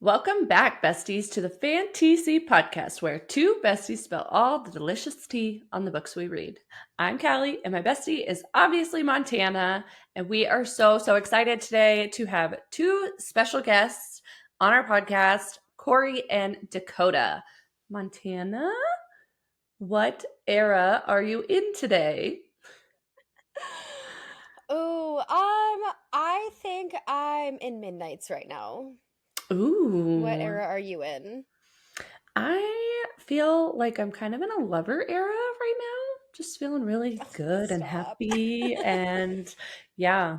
Welcome back, besties, to the FanTEAsy podcast, where two besties spill all the delicious tea on the books we read. I'm Callie, and my bestie is obviously Montana, and we are so excited today to have two special guests on our podcast, Cory and Dakotah. Montana, what era are you in today? Oh, I think I'm in Midnights right now. What Ooh. era are you in? I feel like I'm kind of in a lover era right now. Just feeling really good and Stop. happy. And yeah,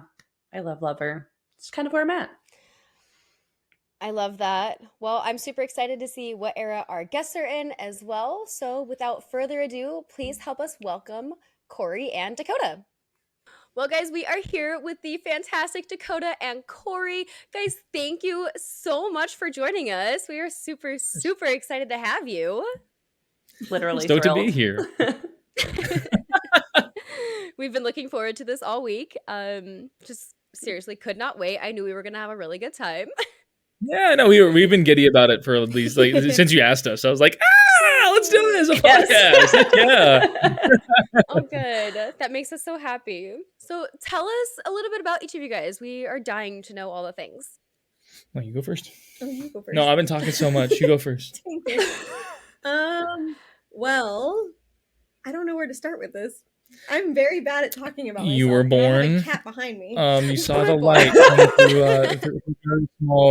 I love lover. It's kind of where I'm at. I love that. Well, I'm super excited to see what era our guests are in as well. So, without further ado, please help us welcome Cory and Dakotah. Well, guys, we are here with the fantastic Dakotah and Cory. Guys, thank you so much for joining us. We are super excited to have you. Literally Stoked to be thrilled. here. We've been looking forward to this all week. Just seriously could not wait. I knew we were gonna have a really good time. Yeah, no, we've been giddy about it for at least since you asked us. I was like, let's do this a Yes. podcast. Yeah. Oh, good. That makes us so happy. So tell us a little bit about each of you guys. We are dying to know all the things. Well, you go first. Oh, you go first. No, I've been talking so much. You go first. Well, I don't know where to start with this. I'm very bad at talking about myself. You were and I have born. a cat behind me. You saw the light coming through a very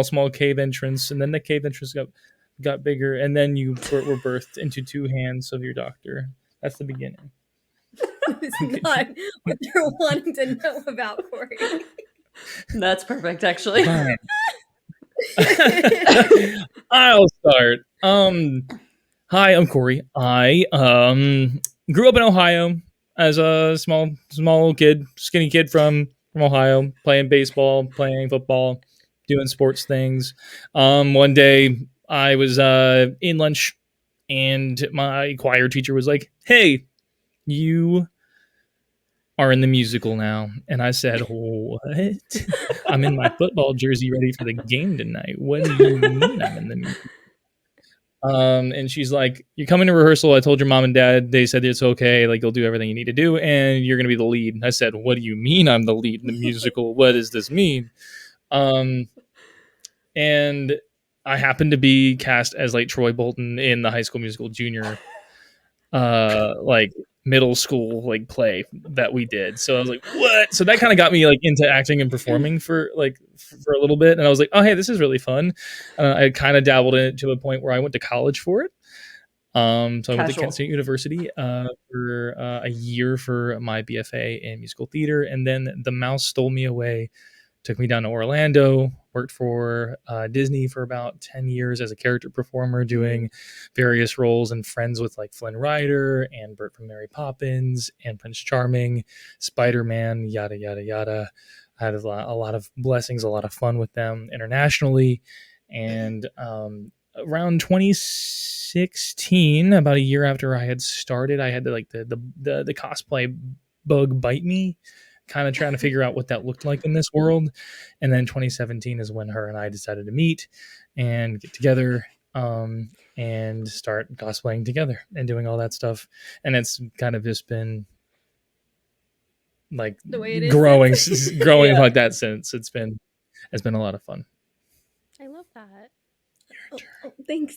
small cave entrance, and then the cave entrance got bigger, and then you were birthed into two hands of your doctor. That's the beginning. It's not what you're wanting to know about, Cory. That's perfect, actually. Fine. I'll start. Hi, I'm Cory. I grew up in Ohio as a small kid, skinny kid from Ohio, playing baseball, playing football, doing sports things. One day I was in lunch, and my choir teacher was like, "Hey, you are in the musical now." And I said, "What? I'm in my football jersey ready for the game tonight. What do you mean I'm in the musical?" And she's like, "You're coming to rehearsal. I told your mom and dad. They said it's okay. Like, you'll do everything you need to do, and you're going to be the lead." I said, "What do you mean I'm the lead in the musical? What does this mean?" And I happened to be cast as like Troy Bolton in the High School Musical Junior, like middle school like play that we did. So I was like, "What?" So that kind of got me like into acting and performing for a little bit, and I was like, "Oh, hey, this is really fun." I kind of dabbled in it to a point where I went to college for it. So I went to Casual. Kent State University for a year for my BFA in musical theater, and then the mouse stole me away, took me down to Orlando, worked for Disney for about 10 years as a character performer, doing various roles and friends with like Flynn Rider and Bert from Mary Poppins and Prince Charming, Spider-Man, yada, yada, yada. I had a lot of blessings, a lot of fun with them internationally. And around 2016, about a year after I had started, I had the cosplay bug bite me, kind of trying to figure out what that looked like in this world. And then 2017 is when her and I decided to meet and get together and start cosplaying together and doing all that stuff. And it's kind of just been like The way it is growing Yeah. like that since. It's been a lot of fun. I love that. Oh, thanks.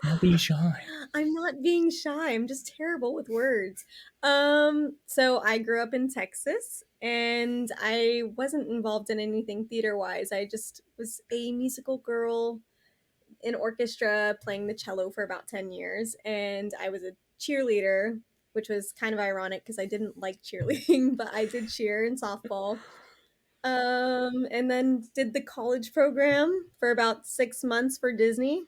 Don't be shy. I'm not being shy. I'm just terrible with words. So I grew up in Texas, and I wasn't involved in anything theater-wise. I just was a musical girl in orchestra playing the cello for about 10 years, and I was a cheerleader, which was kind of ironic because I didn't like cheerleading, but I did cheer in softball. And then did the college program for about 6 months for Disney.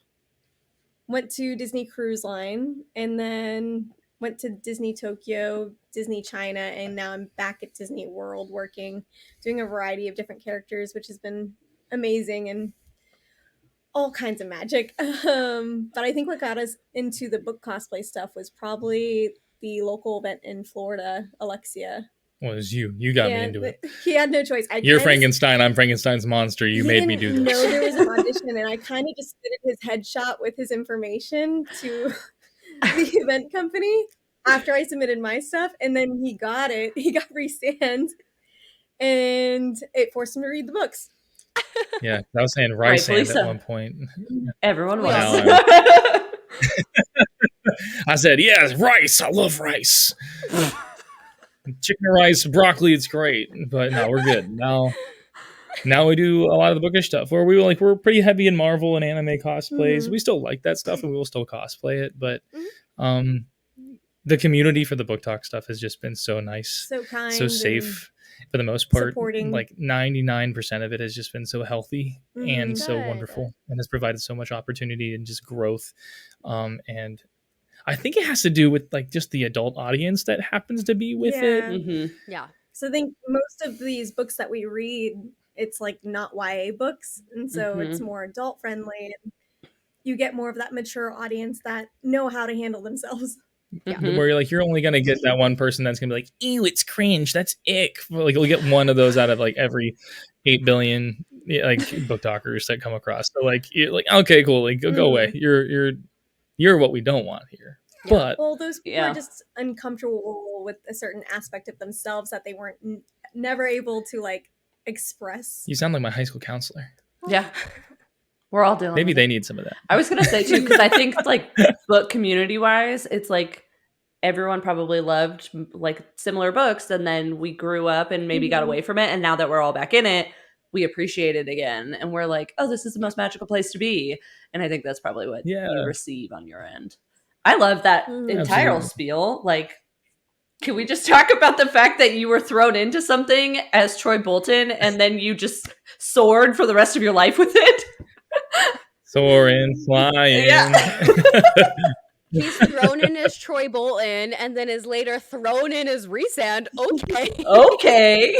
Went to Disney Cruise Line, and then went to Disney Tokyo, Disney China, and now I'm back at Disney World working, doing a variety of different characters, which has been amazing and all kinds of magic. But I think what got us into the book cosplay stuff was probably the local event in Florida, Alexia. Well, it was you. You got me into it. He had no choice. You're Frankenstein. I'm Frankenstein's monster. You made me do this. No, there was an audition, and I kind of just submitted his headshot with his information to the event company after I submitted my stuff, and then he got it. He got resand, and it forced him to read the books. Yeah, I was saying rice sand at one point. Everyone was. I said, yes, rice. I love rice. Chicken rice, broccoli, it's great. But no, we're good. Now we do a lot of the bookish stuff where we're pretty heavy in Marvel and anime cosplays. Mm-hmm. We still like that stuff and we will still cosplay it, but the community for the book talk stuff has just been so nice. So kind. So safe for the most part. Supporting. Like 99% of it has just been so healthy and so wonderful and has provided so much opportunity and just growth. And I think it has to do with like just the adult audience that happens to be with it. Mm-hmm. Yeah. So I think most of these books that we read, it's like not YA books. And so it's more adult friendly. And you get more of that mature audience that know how to handle themselves. Yeah. Where you're only going to get that one person that's going to be like, ew, it's cringe. That's ick. Like you'll get one of those out of like every 8 billion like book talkers that come across. So like, you're like, okay, cool. Like go away. You're what we don't want here. But those people are just uncomfortable with a certain aspect of themselves that they weren't never able to like express. You sound like my high school counselor. Yeah. We're all dealing. Maybe they need some of that. I was going to say too, because I think like book community wise, it's like everyone probably loved like similar books. And then we grew up and maybe got away from it. And now that we're all back in it, we appreciate it again. And we're like, oh, this is the most magical place to be. And I think that's probably what you receive on your end. I love that entire spiel. Like, can we just talk about the fact that you were thrown into something as Troy Bolton and then you just soared for the rest of your life with it? Soaring, flying. Yeah. He's thrown in as Troy Bolton and then is later thrown in as Resand. Okay.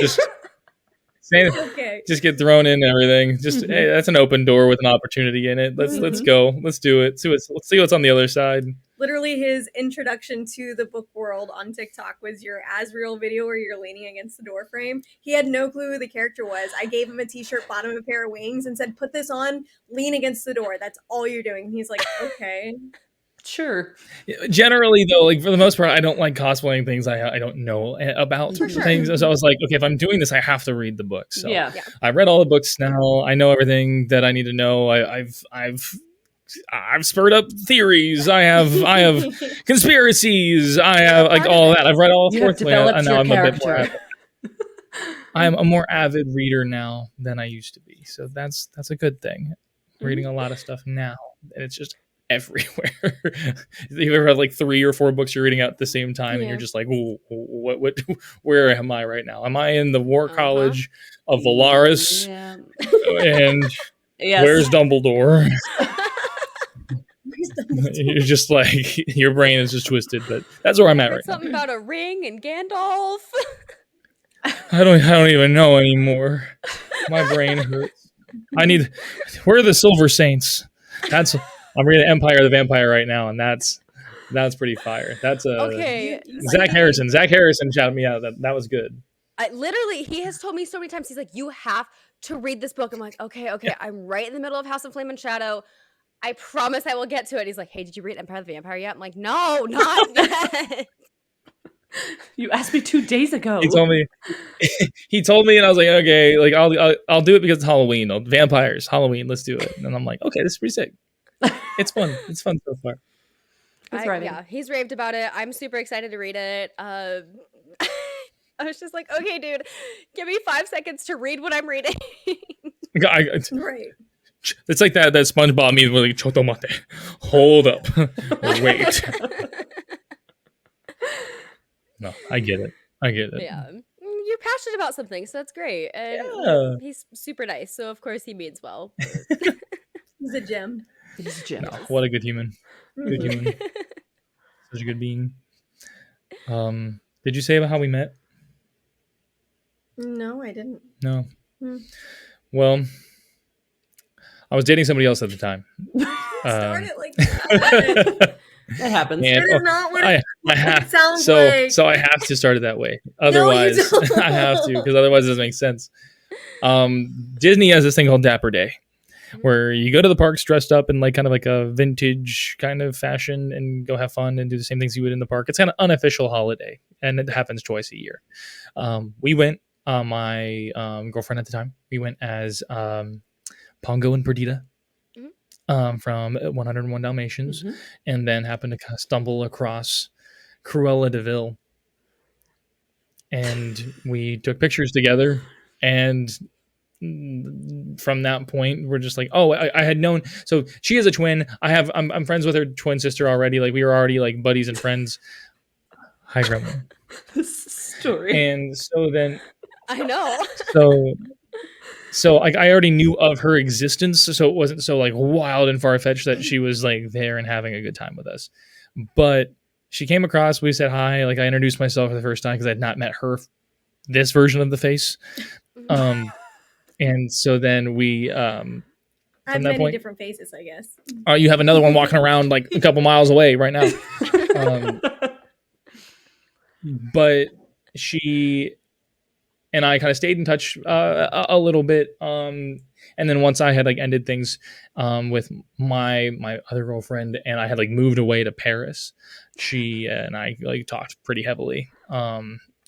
Just get thrown in everything. Just hey, that's an open door with an opportunity in it. Let's go. Let's do it. Let's see what's on the other side. Literally, his introduction to the book world on TikTok was your Asriel video where you're leaning against the door frame. He had no clue who the character was. I gave him a t-shirt, bought him a pair of wings, and said, put this on, lean against the door. That's all you're doing. He's like, okay. Sure. Generally, though, like for the most part, I don't like cosplaying things I don't know about things. So I was like, okay, if I'm doing this, I have to read the books. So I read all the books now. I know everything that I need to know. I've spurred up theories. I have conspiracies. I have like all that. I've read all fourth and now I'm a bit more avid. I'm a more avid reader now than I used to be. So that's a good thing. Reading a lot of stuff now, and it's just everywhere. You ever have like 3 or 4 books you're reading out at the same time, and you're just like, what? Where am I right now? Am I in the War College of Valaris? Yeah. And where's Dumbledore? You're just like your brain is just twisted, but that's where I'm at right now. Something about a ring and Gandalf. I don't even know anymore. My brain hurts. Where are the Silver Saints? I'm reading Empire of the Vampire right now, and that's pretty fire. That's Zach Harrison. Zach Harrison shouted me out. That was good. Literally, he has told me so many times. He's like, you have to read this book. I'm like, okay. Yeah. I'm right in the middle of House of Flame and Shadow. I promise I will get to it. He's like, hey, did you read Empire of the Vampire yet? I'm like, no, not yet. You asked me 2 days ago. He told me, and I was like, okay, like I'll do it because it's Halloween. Vampires, Halloween, let's do it. And I'm like, okay, this is pretty sick. It's fun. It's fun so far. He's raved about it. I'm super excited to read it. I was just like, okay, dude, give me 5 seconds to read what I'm reading. Right. It's like that SpongeBob meme where like, chotomate. Hold up. Wait. No, I get it. Yeah. You're passionate about something, so that's great. And he's super nice, so of course he means well. He's a gem. No, what a good human. Good human. Such a good being. Did you say about how we met? No, I didn't. No. Well, I was dating somebody else at the time. Start it like that. It happens. And That is not what I have it sounds so like. so I have to start it that way. No, you Otherwise, don't. I have to, because otherwise it doesn't make sense. Disney has this thing called Dapper Day, where you go to the parks dressed up in like kind of like a vintage kind of fashion and go have fun and do the same things you would in the park. It's kind of unofficial holiday, and it happens twice a year. We went. My girlfriend at the time, we went as Pongo and Perdita from 101 Dalmatians, and then happened to kind of stumble across Cruella de Vil, and we took pictures together. And from that point, we're just like, oh, I had known. So she is a twin. I'm friends with her twin sister already. Like, we were already like buddies and friends. Hi, Grandma. This story. And so then, I know. so like I already knew of her existence, so it wasn't so like wild and far fetched that she was like there and having a good time with us. But she came across, we said hi, like I introduced myself for the first time because I had not met her, this version of the face. And so then we I have that many point, different faces, I guess. you have another one walking around like a couple miles away right now. But she and I kind of stayed in touch a little bit. And then once I had like ended things with my other girlfriend, and I had like moved away to Paris, she and I like talked pretty heavily.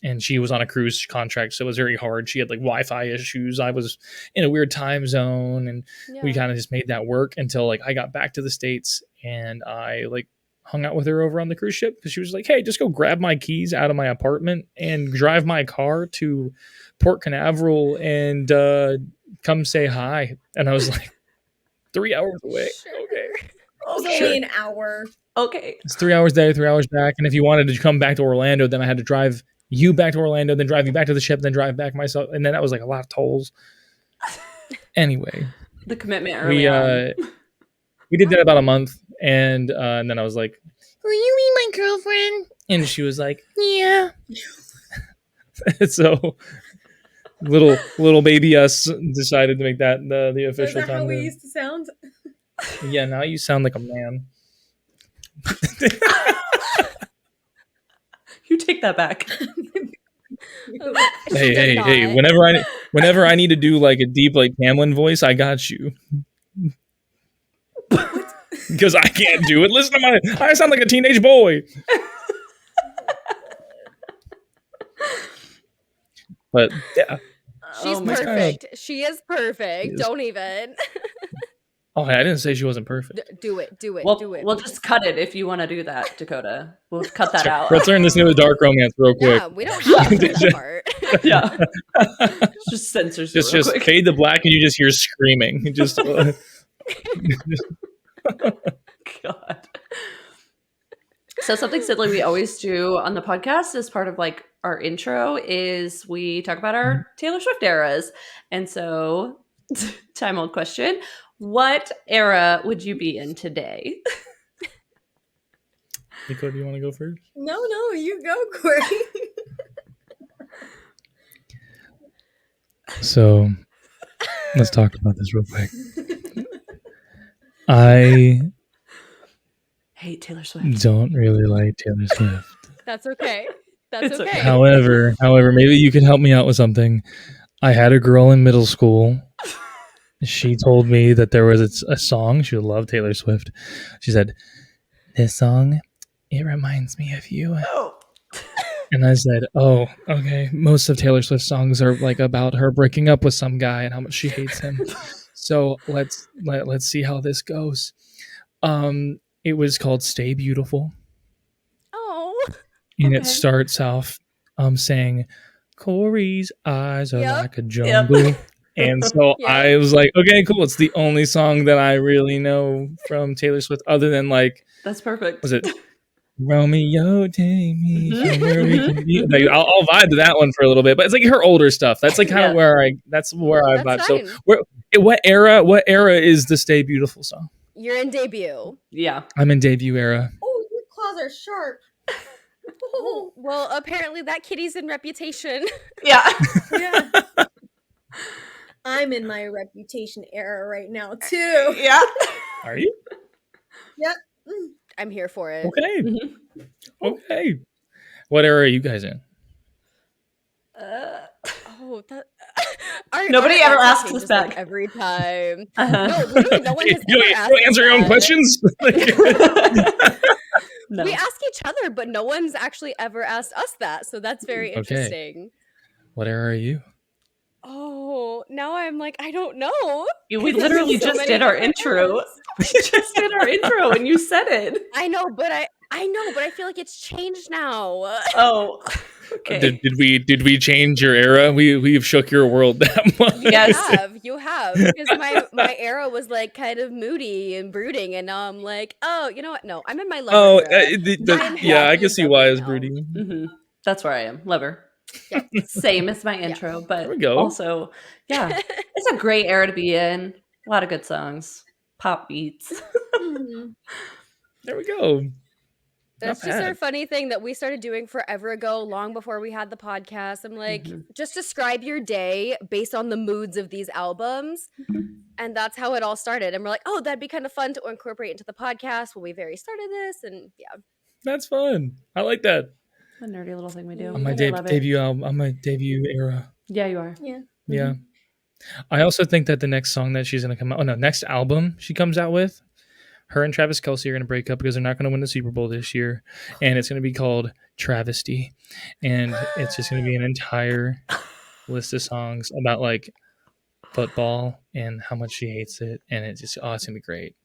And she was on a cruise contract, so it was very hard. She had like Wi-Fi issues. I was in a weird time zone, and we kind of just made that work until like I got back to the States, and I like hung out with her over on the cruise ship because she was like, hey, just go grab my keys out of my apartment and drive my car to Port Canaveral and come say hi. And I was like, 3 hours away. Sure. Okay. It was only an hour. Okay. It's 3 hours there, 3 hours back. And if you wanted to come back to Orlando, then I had to drive you back to Orlando, then drive you back to the ship, then drive back myself. And then that was like a lot of tolls. Anyway. The commitment early on. We did that about a month. And then I was like, will you be my girlfriend? And she was like, yeah. So little baby us decided to make that the official Is that time. how we used to sound? Yeah, now you sound like a man. You take that back. Hey! Whenever I need to do like a deep like Tamlin voice, I got you. Because I can't do it. Listen to I sound like a teenage boy. But yeah, She's perfect. She is perfect. Don't even. Oh, I didn't say she wasn't perfect. Do it. We'll just cut it if you want to do that, Dakota. We'll cut that out. Let's turn this into a dark romance real quick. Yeah, we don't have to do that part. Yeah. Just censors it Just quick. fade to black and you just hear screaming. Just God. So something silly we always do on the podcast as part of like our intro is we talk about our Taylor Swift eras. And so time old question. What era would you be in today? Nico, do you want to go first? No, you go, Cory. So let's talk about this real quick. I hate Taylor Swift. Don't really like Taylor Swift. That's okay. That's okay. However, maybe you can help me out with something. I had a girl in middle school. She told me that there was a song. She would love Taylor Swift. She said, this song, it reminds me of you. Oh. And I said, oh, okay. Most of Taylor Swift's songs are like about her breaking up with some guy and how much she hates him. So let's see how this goes. It was called Stay Beautiful. Oh. And it starts off saying, Cory's eyes are like a jungle. Yep. And so I was like, okay, cool. It's the only song that I really know from Taylor Swift other than like... That's perfect. Was it Romeo, take me somewhere we can be? Like, I'll vibe to that one for a little bit. But it's like her older stuff. That's like kind of where I vibe. Fine. So what era is the Stay Beautiful song? You're in debut. Yeah. I'm in debut era. Oh, your claws are sharp. Oh, well, apparently that kitty's in Reputation. Yeah. Yeah. I'm in my Reputation era right now too. Yeah. Are you? Yep. I'm here for it. Okay. Mm-hmm. Okay. What era are you guys in? Oh, that Nobody our ever answer asks us changes, back. like, every time. Uh-huh. No, literally, no one has You ever don't, asked you don't us answer your own that. questions? No. We ask each other, but no one's actually ever asked us that. So that's very Okay. interesting. What era are you? Oh, now I'm like, I don't know. We 'cause there's literally so just many did our different intro. eras. We just did our intro and you said it. I know, but I feel like it's changed now. Oh, okay. Did we change your era? We've shook your world that much. Yes. You have, because my era was like kind of moody and brooding, and now I'm like, oh, you know what? No, I'm in my lover Oh, era. I'm yeah, I happy can and see why bubbly it's now. brooding. Mm-hmm. That's where I am. Lover. Yep. Same as my intro, There but we go. also, yeah, it's a great era to be in. A lot of good songs, pop beats. Mhm. There we go. That's Not just bad. our funny thing that we started doing forever ago, long before we had the podcast. I'm like, Mhm. just describe your day based on the moods of these albums. Mhm. And that's how it all started. And we're like, oh, that'd be kind of fun to incorporate into the podcast when we very started this. And yeah. That's fun. I like that. A nerdy little thing we do. On my but I love it. debut album, on my debut era. Yeah, you are. Yeah. Yeah. I also think that the next song that she's gonna come out, next album she comes out with, her and Travis Kelce are gonna break up because they're not gonna win the Super Bowl this year, and it's gonna be called Travesty, and it's just gonna be an entire list of songs about like football and how much she hates it, and it's gonna be great.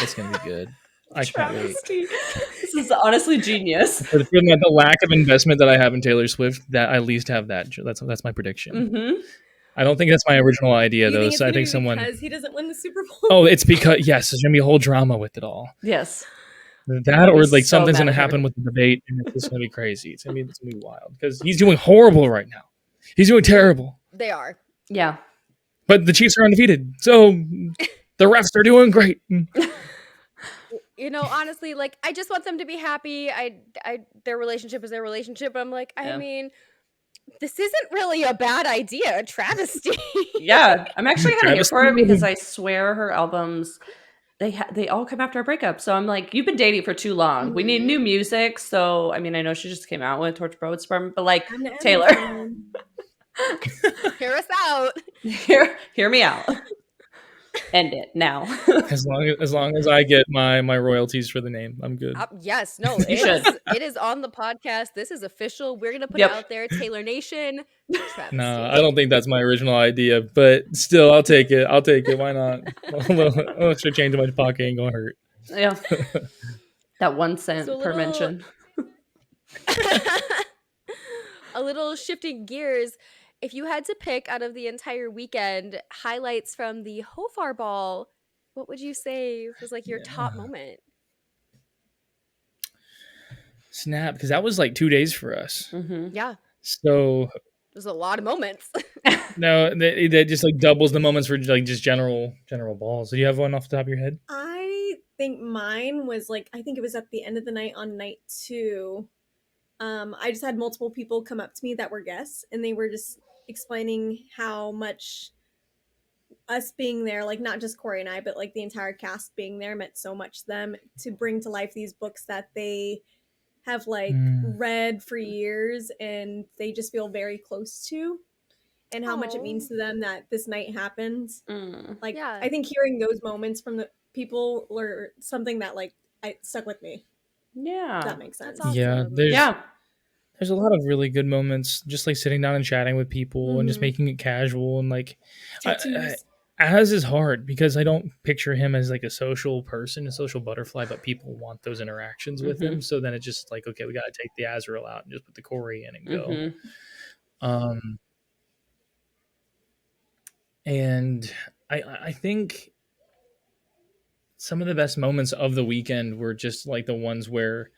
It's gonna be good. I can't wait. Travesty. This is honestly genius. For the lack of investment that I have in Taylor Swift, that I at least have that. That's my prediction. Mm-hmm. I don't think that's my original idea You though. think it's So I gonna think be someone. because he doesn't win the Super Bowl? Oh, it's because yes, there's gonna be a whole drama with it all. Yes. That I'll or be like so something's mad gonna at her. happen with the debate, and it's just gonna be crazy. It's gonna be wild because he's doing horrible right now. He's doing terrible. They are. Yeah. But the Chiefs are undefeated, so the refs are doing great. You know, honestly, like, I just want them to be happy. Their relationship is their relationship. But I'm like, I Yeah. mean, this isn't really a bad idea. Travesty. Yeah. I'm actually kind of here for it Travesty. because I swear her albums, they all come after a breakup. So I'm like, you've been dating for too long. We need Mhm. new music. So I mean, I know she just came out with Torch Broad's Department, but like Time to end Taylor, this one. Hear us out. hear me out. End it now. As long as I get my royalties for the name, I'm good. Yes, no, You should. it is on the podcast. This is official. We're gonna put Yep. it out there. Taylor Nation. Travesty. No, I don't think that's my original idea, but still, I'll take it. Why not? A little extra change in my pocket ain't gonna hurt. Yeah. That 1 cent So per little- mention. A little shifting gears. If you had to pick out of the entire weekend highlights from the Hofar Ball, what would you say was like your top moment? Snap, because that was like 2 days for us. Mm-hmm. Yeah, So there's a lot of moments. no, that just like doubles the moments for like just general balls. Do you have one off the top of your head? I think mine was like, I think it was at the end of the night on night 2. I just had multiple people come up to me that were guests, and they were just explaining how much us being there, like not just Cory and I, but like the entire cast being there meant so much to them to bring to life these books that they have like read for years and they just feel very close to, and how much it means to them that this night happened. Like, Yeah. I think hearing those moments from the people were something that like I stuck with me. Yeah. If that makes sense. That's awesome. Yeah, there's a lot of really good moments, just like sitting down and chatting with people and just Mhm. making it casual and like Tattoos. Az is hard because I don't picture him as like a social person, a social butterfly, but people want those interactions with him. So then it's just like, okay, we got to take the Azrael out and just put the Cory in and go. Mm-hmm. And I think some of the best moments of the weekend were just like the ones where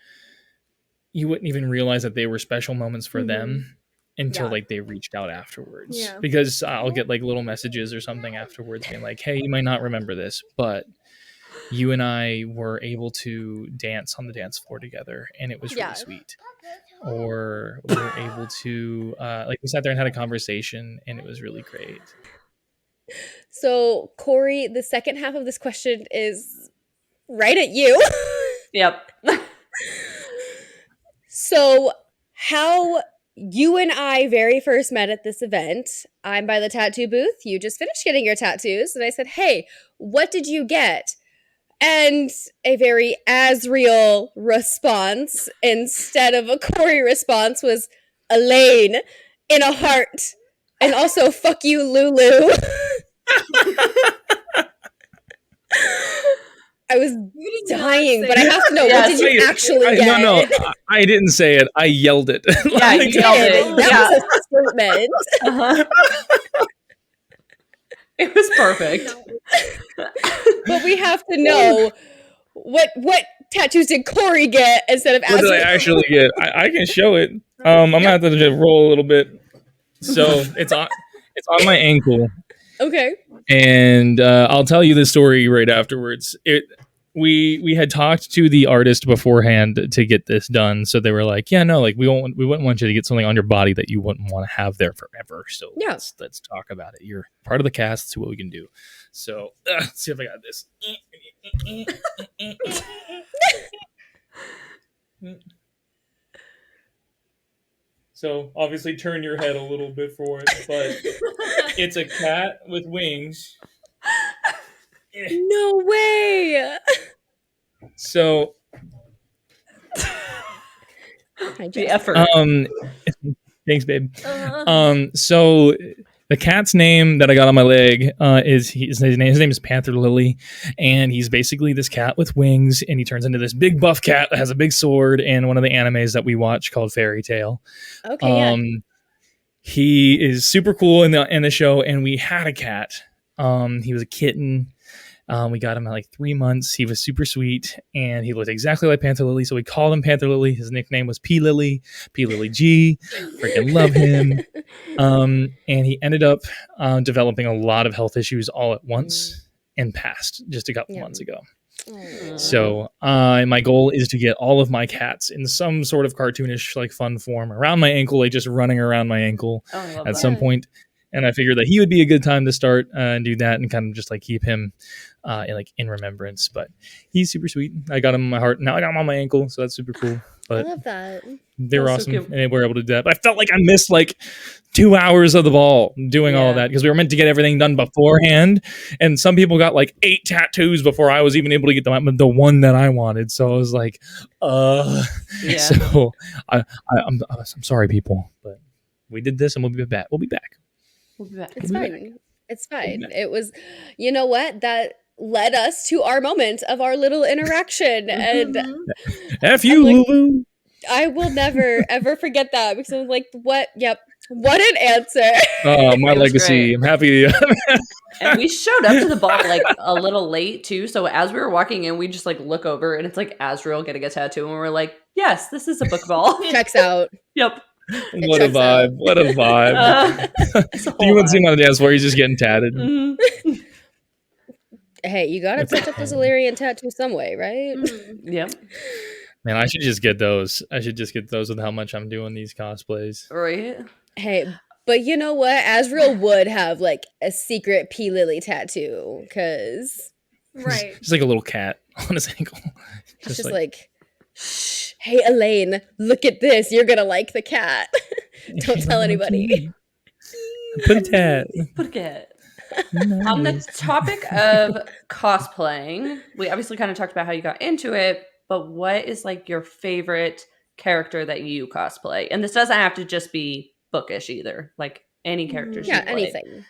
you wouldn't even realize that they were special moments for them until like they reached out afterwards. Yeah. Because I'll get like little messages or something afterwards being like, hey, you might not remember this, but you and I were able to dance on the dance floor together and it was really sweet. Or we were able to like we sat there and had a conversation and it was really great. So, Cory, the second half of this question is right at you. Yep. So, how you and I very first met at this event, I'm by the tattoo booth. You just finished getting your tattoos. And I said, hey, what did you get? And a very Asriel response instead of a Cory response was Elaine in a heart. And also, fuck you, Lulu. I was You did not dying, say but I have to know, Yes. what did you actually get? No, I didn't say it. I yelled it. Yeah, you You yelled did. it. That Yeah. was a statement. Uh-huh. It was perfect. But we have to know what tattoos did Cory get instead of What did I Asriel? actually get? I can show it. I'm gonna have to just roll a little bit. So it's on my ankle, Okay. and I'll tell you the story right afterwards. We had talked to the artist beforehand to get this done, so they were like, "Yeah, no, like we wouldn't want you to get something on your body that you wouldn't want to have there forever. So Yeah. let's talk about it. You're part of the cast. See what we can do." So let's see if I got this. So obviously turn your head a little bit for it, but it's a cat with wings. No way. So The effort. thanks, babe. Uh-huh. So the cat's name that I got on my leg is his name is Panther Lily, and he's basically this cat with wings, and he turns into this big buff cat that has a big sword in one of the animes that we watch called FanTEAsy. Okay, yeah. He is super cool in the show, and we had a cat. He was a kitten. We got him at like 3 months. He was super sweet, and he looked exactly like Panther Lily, so we called him Panther Lily. His nickname was P Lily G. Freaking love him. And he ended up developing a lot of health issues all at once and passed just a couple months ago. So my goal is to get all of my cats in some sort of cartoonish, like fun form around my ankle, like just running around my ankle at some point. And I figured that he would be a good time to start and do that and kind of just like keep him in remembrance. But he's super sweet. I got him in my heart. Now I got him on my ankle, so that's super cool. But I love that. they were That's so awesome, cute. and they were able to do that. But I felt like I missed like 2 hours of the ball doing all of that because we were meant to get everything done beforehand. And some people got like 8 tattoos before I was even able to get the one that I wanted. So I was like, Yeah. So I'm sorry, people, but we did this, and we'll be back. We'll be back. We'll be back. It's fine. It's fine. It was, you know what? That led us to our moment of our little interaction. And F you, like, Lulu. I will never, ever forget that because I'm like, what? Yep. What an answer. Oh, my It was legacy. great. I'm happy. And we showed up to the ball like a little late too. So as we were walking in, we just like look over and it's like Asriel getting a tattoo, and we're like, "Yes, this is a book ball." Checks out. Yep. What a checks out. vibe. What a vibe. It's a Do whole you want to see vibe. him on the dance floor? He's just getting tatted. Mhm. Hey, you gotta touch up the Solarian tattoo some way, right? Yep. Man, I should just get those. I should just get those with how much I'm doing these cosplays. Right. Hey, but you know what? Asriel would have like a secret P Lily tattoo because Right. Just like a little cat on his ankle. it's just like, shh, hey Elaine, look at this. You're gonna like the cat. Don't tell anybody. Put a tat. Forget. On the topic of cosplaying, we obviously kind of talked about how you got into it, but what is like your favorite character that you cosplay? And this doesn't have to just be bookish either. Like any characters. Yeah, you play. anything.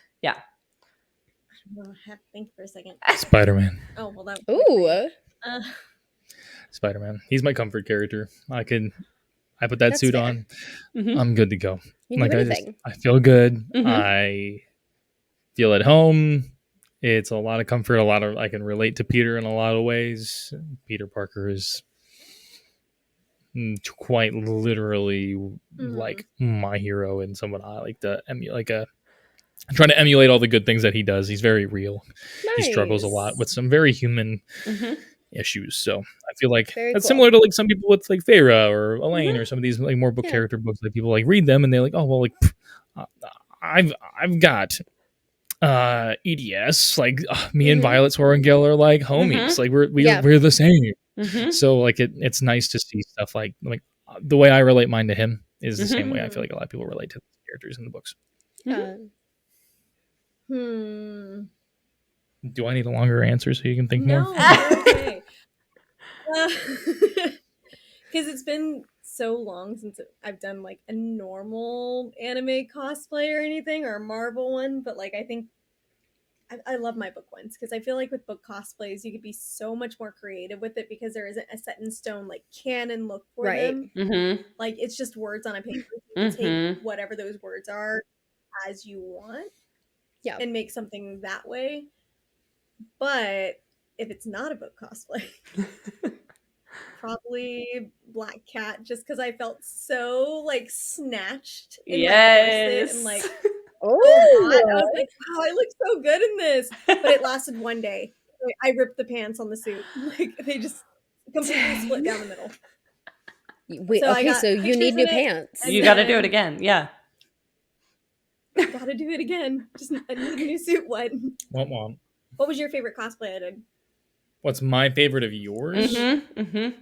Well, I have to think for a second. Spider-Man. Oh, well, that. Ooh, Spider-Man. He's my comfort character. I put that That's suit fair. on. Mhm. I'm good to go. you can do anything. I feel good. Mhm. I feel at home. It's a lot of comfort. I can relate to Peter in a lot of ways. Peter Parker is quite literally like my hero and someone I like to emulate. I'm trying to emulate all the good things that he does. He's very real. Nice. He struggles a lot with some very human Mhm. issues. So I feel like Very that's cool. similar to like some people with like Feyre or Elaine or some of these like more book Yeah. character books that people like read them and they're like, oh well, like I've got EDS. Like me and Violet Swarrengill are like homies. Like Yeah. we're the same. Mhm. So like it's nice to see stuff like the way I relate mine to him is the same way I feel like a lot of people relate to the characters in the books. Hmm. Do I need a longer answer so you can think No, more? you're okay. Because it's been so long since I've done like a normal anime cosplay or anything, or a Marvel one, but like I think I love my book ones because I feel like with book cosplays you could be so much more creative with it because there isn't a set in stone like canon look for them. Mhm. Like it's just words on a paper. You can take whatever those words are as you want, Yeah. and make something that way. But if it's not a book cosplay, probably Black Cat, just because I felt so like snatched in my corset and like Oh, hot. I was like, wow, I look so good in this. But it lasted one day. I ripped the pants on the suit. Like they just completely split down the middle. wait, So I okay, got so you pictures need in new it, pants. and You got to do it then- again. Yeah. Gotta do it again. Just I need a new suit. What was your favorite cosplay I did? What's my favorite of yours? Mhm. Mhm.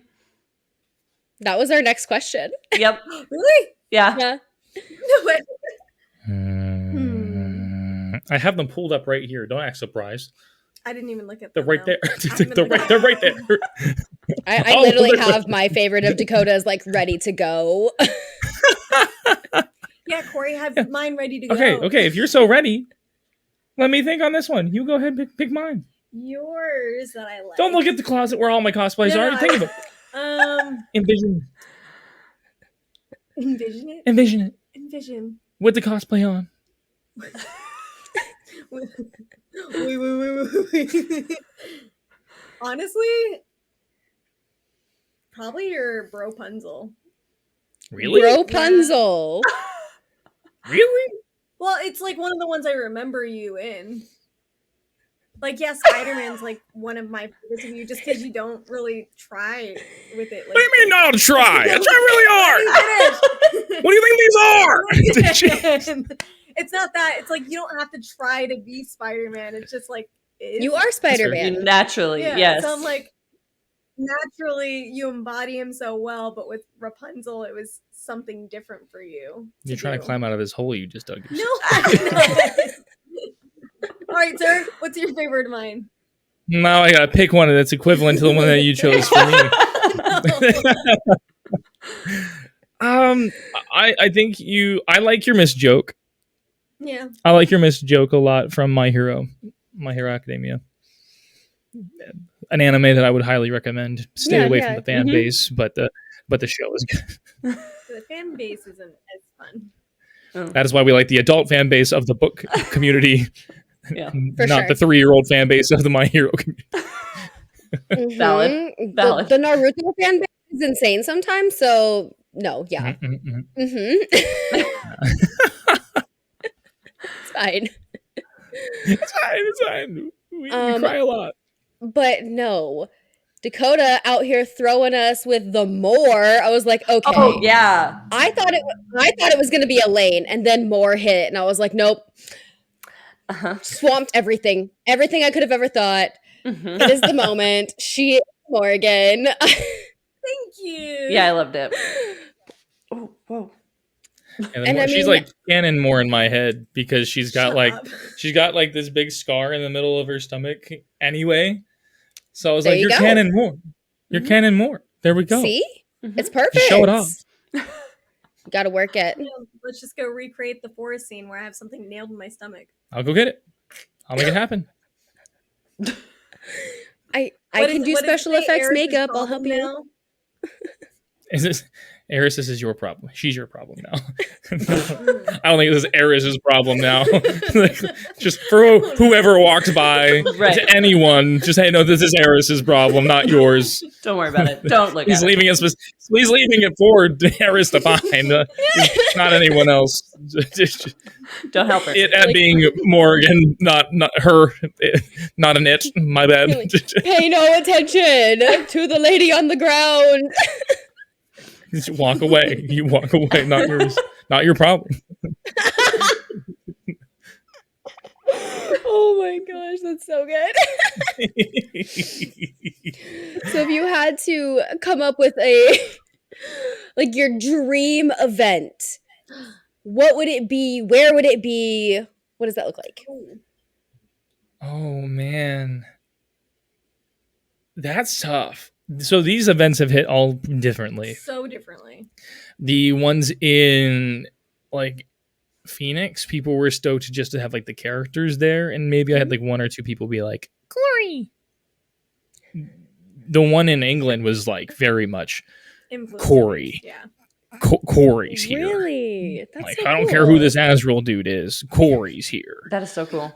That was our next question. Yep. Really? Yeah. Yeah. No way. I have them pulled up right here. Don't act surprised. I didn't even look at They're them. right though. there. They're right there. I Oh, literally literally. have my favorite of Dakotah's like ready to go. Yeah, Cory had Yeah. mine ready to go. Okay. If you're so ready, let me think on this one. You go ahead and pick mine. Yours that I like. Don't look at the closet where all my cosplays No, are. no, Think of it. Envision it. Envision it Envision. with the cosplay on. Wait. Honestly, probably your Bropunzel. Really? Rapunzel. Really? Well, it's like one of the ones I remember you in. Like, yeah, Spider-Man's like one of my favorites of you, just because you don't really try with it. Like, What do you mean not try? I try really hard. Let me What do you think these are? finish. It's not that. It's like you don't have to try to be Spider-Man. It's just like You are Spider-Man. Naturally, yeah. yes. So I'm like, naturally, you embody him so well, but with Rapunzel, it was something different for you. You're trying to climb out of this hole you just dug. No, I'm not. All right, sir. What's your favorite of mine? Now I gotta pick one that's equivalent to the one that you chose for me. I think I like your Miss Joke. Yeah. I like your Miss Joke a lot from My Hero Academia. An anime that I would highly recommend. Stay away from the fan base, but the show is good. The fan base isn't as fun. That is why we like the adult fan base of the book community, not the 3-year-old fan base of the My Hero community. Valid. The Naruto fan base is insane sometimes, so no, yeah. It's fine. It's fine. We cry a lot. But no. Dakotah out here throwing us with the more. I was like, okay. Oh yeah. I thought it was gonna be Elaine, and then more hit, and I was like, nope. Swamped everything. Everything I could have ever thought. It is the moment. She is Morgan. Thank you. Yeah, I loved it. Oh, whoa. And she's like canon more in my head because she's got like this big scar in the middle of her stomach anyway. So I was like, you're canon more. You're canon more. There we go. See? It's perfect. Just show it off. Gotta work it. Let's just go recreate the forest scene where I have something nailed in my stomach. I'll go get it. I'll make it happen. I can do special effects makeup. I'll help you. Now? Is this Eris? This is your problem. She's your problem now. I don't think this is Eris's problem now. Just for whoever walks by, to anyone, just hey, no, this is Eris's problem, not yours. Don't worry about it. Don't look. He's leaving it. He's leaving it for Eris to find, not anyone else. Don't help her. It being Morgan, not her, not an it. My bad. Pay no attention to the lady on the ground. Just walk away. You walk away. Not yours. Not your problem. Oh my gosh, that's so good. So if you had to come up with a like your dream event, what would it be? Where would it be? What does that look like? Oh man, that's tough. So these events have hit all differently. So differently. The ones in like Phoenix, people were stoked just to have like the characters there, and maybe I had like one or two people be like, Cory. The one in England was like very much Influence. Cory. Yeah. Cory's here. Really? That's Like so I don't cool. care who this Azrael dude is. Cory's here. That is so cool.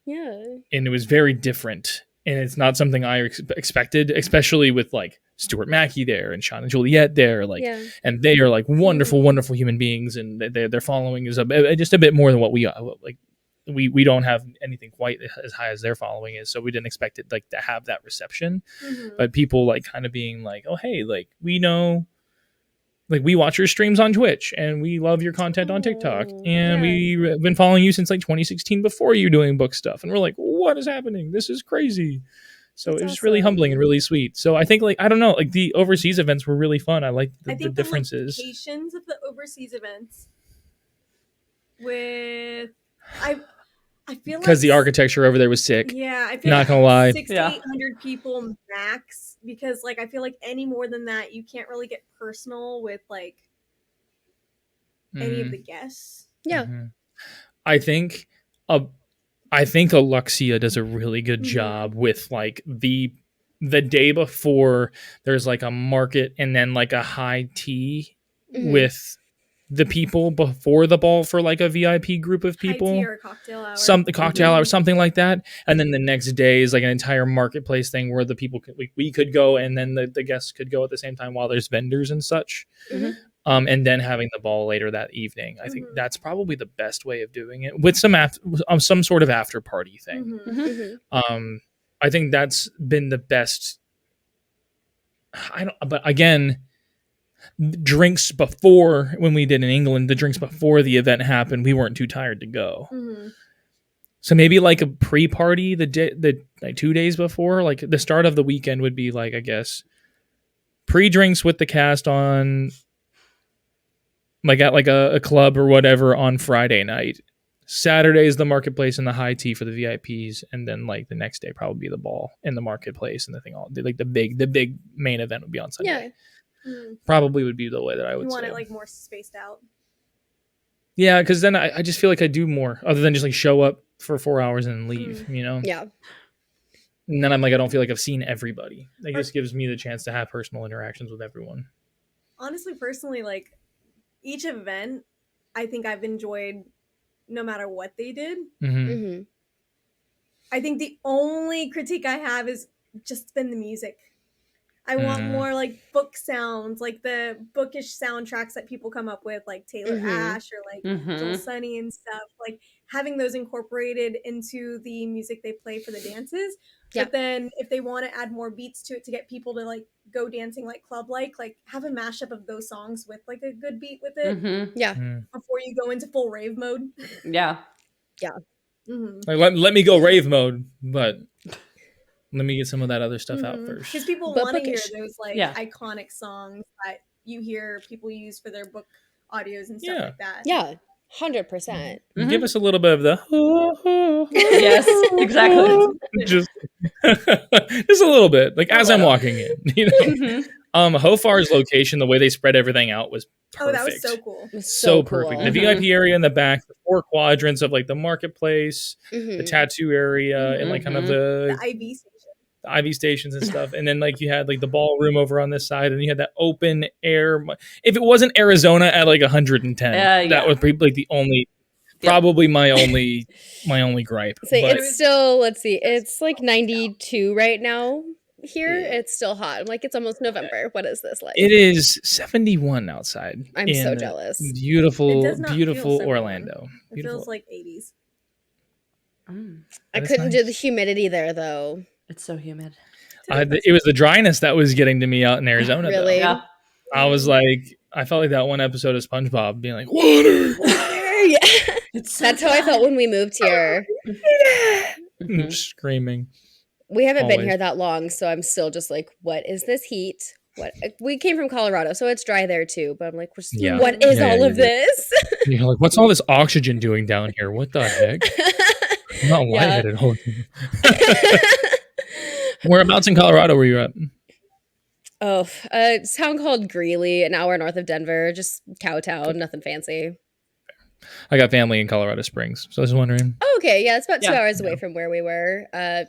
Yeah. And it was very different, and it's not something I expected, especially with like Stuart Mackey there and Sean and Juliet there, like, and they are like wonderful, wonderful human beings, and their following is just a bit more than what we like. We don't have anything quite as high as their following is, so we didn't expect it like to have that reception. But people like kind of being like, oh hey, like we know. Like we watch your streams on Twitch and we love your content on TikTok and we've been following you since like 2016 before you doing book stuff. And we're like, what is happening? This is crazy. So it was really humbling and really sweet. So I think like, I don't know, like the overseas events were really fun. I like the differences. The locations of the overseas events I feel like because the architecture over there was sick. Yeah, I feel not gonna lie. 600 to 800 people max, because like I feel like any more than that, you can't really get personal with like any of the guests. Yeah, I think Alexia does a really good job with like the day before. There's like a market and then like a high tea with the people before the ball for like a VIP group of people, high tea or a cocktail hour, cocktail hour, something like that. And then the next day is like an entire marketplace thing where the people we could go, and then the guests could go at the same time while there's vendors and such. And then having the ball later that evening. I think that's probably the best way of doing it, with some sort of after party thing. I think that's been the best. But again, drinks before, when we did in England, the drinks before the event happened, we weren't too tired to go. So maybe like a pre-party the like 2 days before, like the start of the weekend would be like, I guess, pre-drinks with the cast on like at like a club or whatever on Friday night. Saturday is the marketplace and the high tea for the VIPs, and then like the next day probably the ball in the marketplace and the thing all like the big main event would be on Sunday. Probably would be the way that I would say. You want it like more spaced out. Yeah, because then I just feel like I do more other than just like show up for 4 hours and leave, you know? Yeah. And then I'm like, I don't feel like I've seen everybody. It just gives me the chance to have personal interactions with everyone. Honestly, personally, like each event, I think I've enjoyed no matter what they did. I think the only critique I have is just been the music. I want more like book sounds, like the bookish soundtracks that people come up with, like Taylor Ash or like Joel Sunny and stuff. Like having those incorporated into the music they play for the dances. But then if they want to add more beats to it to get people to like go dancing like club like have a mashup of those songs with like a good beat with it. Before you go into full rave mode. Like let me go rave mode, but let me get some of that other stuff out first. Because people want to hear those like iconic songs that you hear people use for their book audios and stuff like that. Yeah, 100%. Give us a little bit of the yes, exactly. just a little bit, like as I'm walking in, you know. Hofar's location, the way they spread everything out was perfect. Oh, that was so cool. So perfect. Cool. The VIP area in the back, the 4 quadrants of like the marketplace, the tattoo area, and like kind of the IV stations and stuff. And then like you had like the ballroom over on this side, and you had that open air. If it wasn't Arizona at like 110, that would be like the only, probably my only gripe. So it's still, let's see, it's like 92 right now. Here it's still hot. I'm like, it's almost November. What is this like? It is 71 outside. I'm so jealous. Beautiful Orlando. It feels like 80s. I couldn't do the humidity there though. It's so humid. It was the dryness that was getting to me out in Arizona. Really? Though. Yeah. I was like, I felt like that one episode of SpongeBob being like, water. That's how I felt when we moved here. Screaming. We haven't been Always. here that long, so I'm still just like, what is this heat? What we came from Colorado, so it's dry there too. But I'm like, Yeah. what is all of you're- this? You're like, what's all this oxygen doing down here? What the heck? I'm not Yeah. lightheaded. Whereabouts in Colorado were you at? Oh, a town called Greeley, an hour north of Denver, just cow town, nothing fancy. I got family in Colorado Springs, so I was wondering. Oh, okay, yeah, it's about 2 Yeah. hours away from where we were.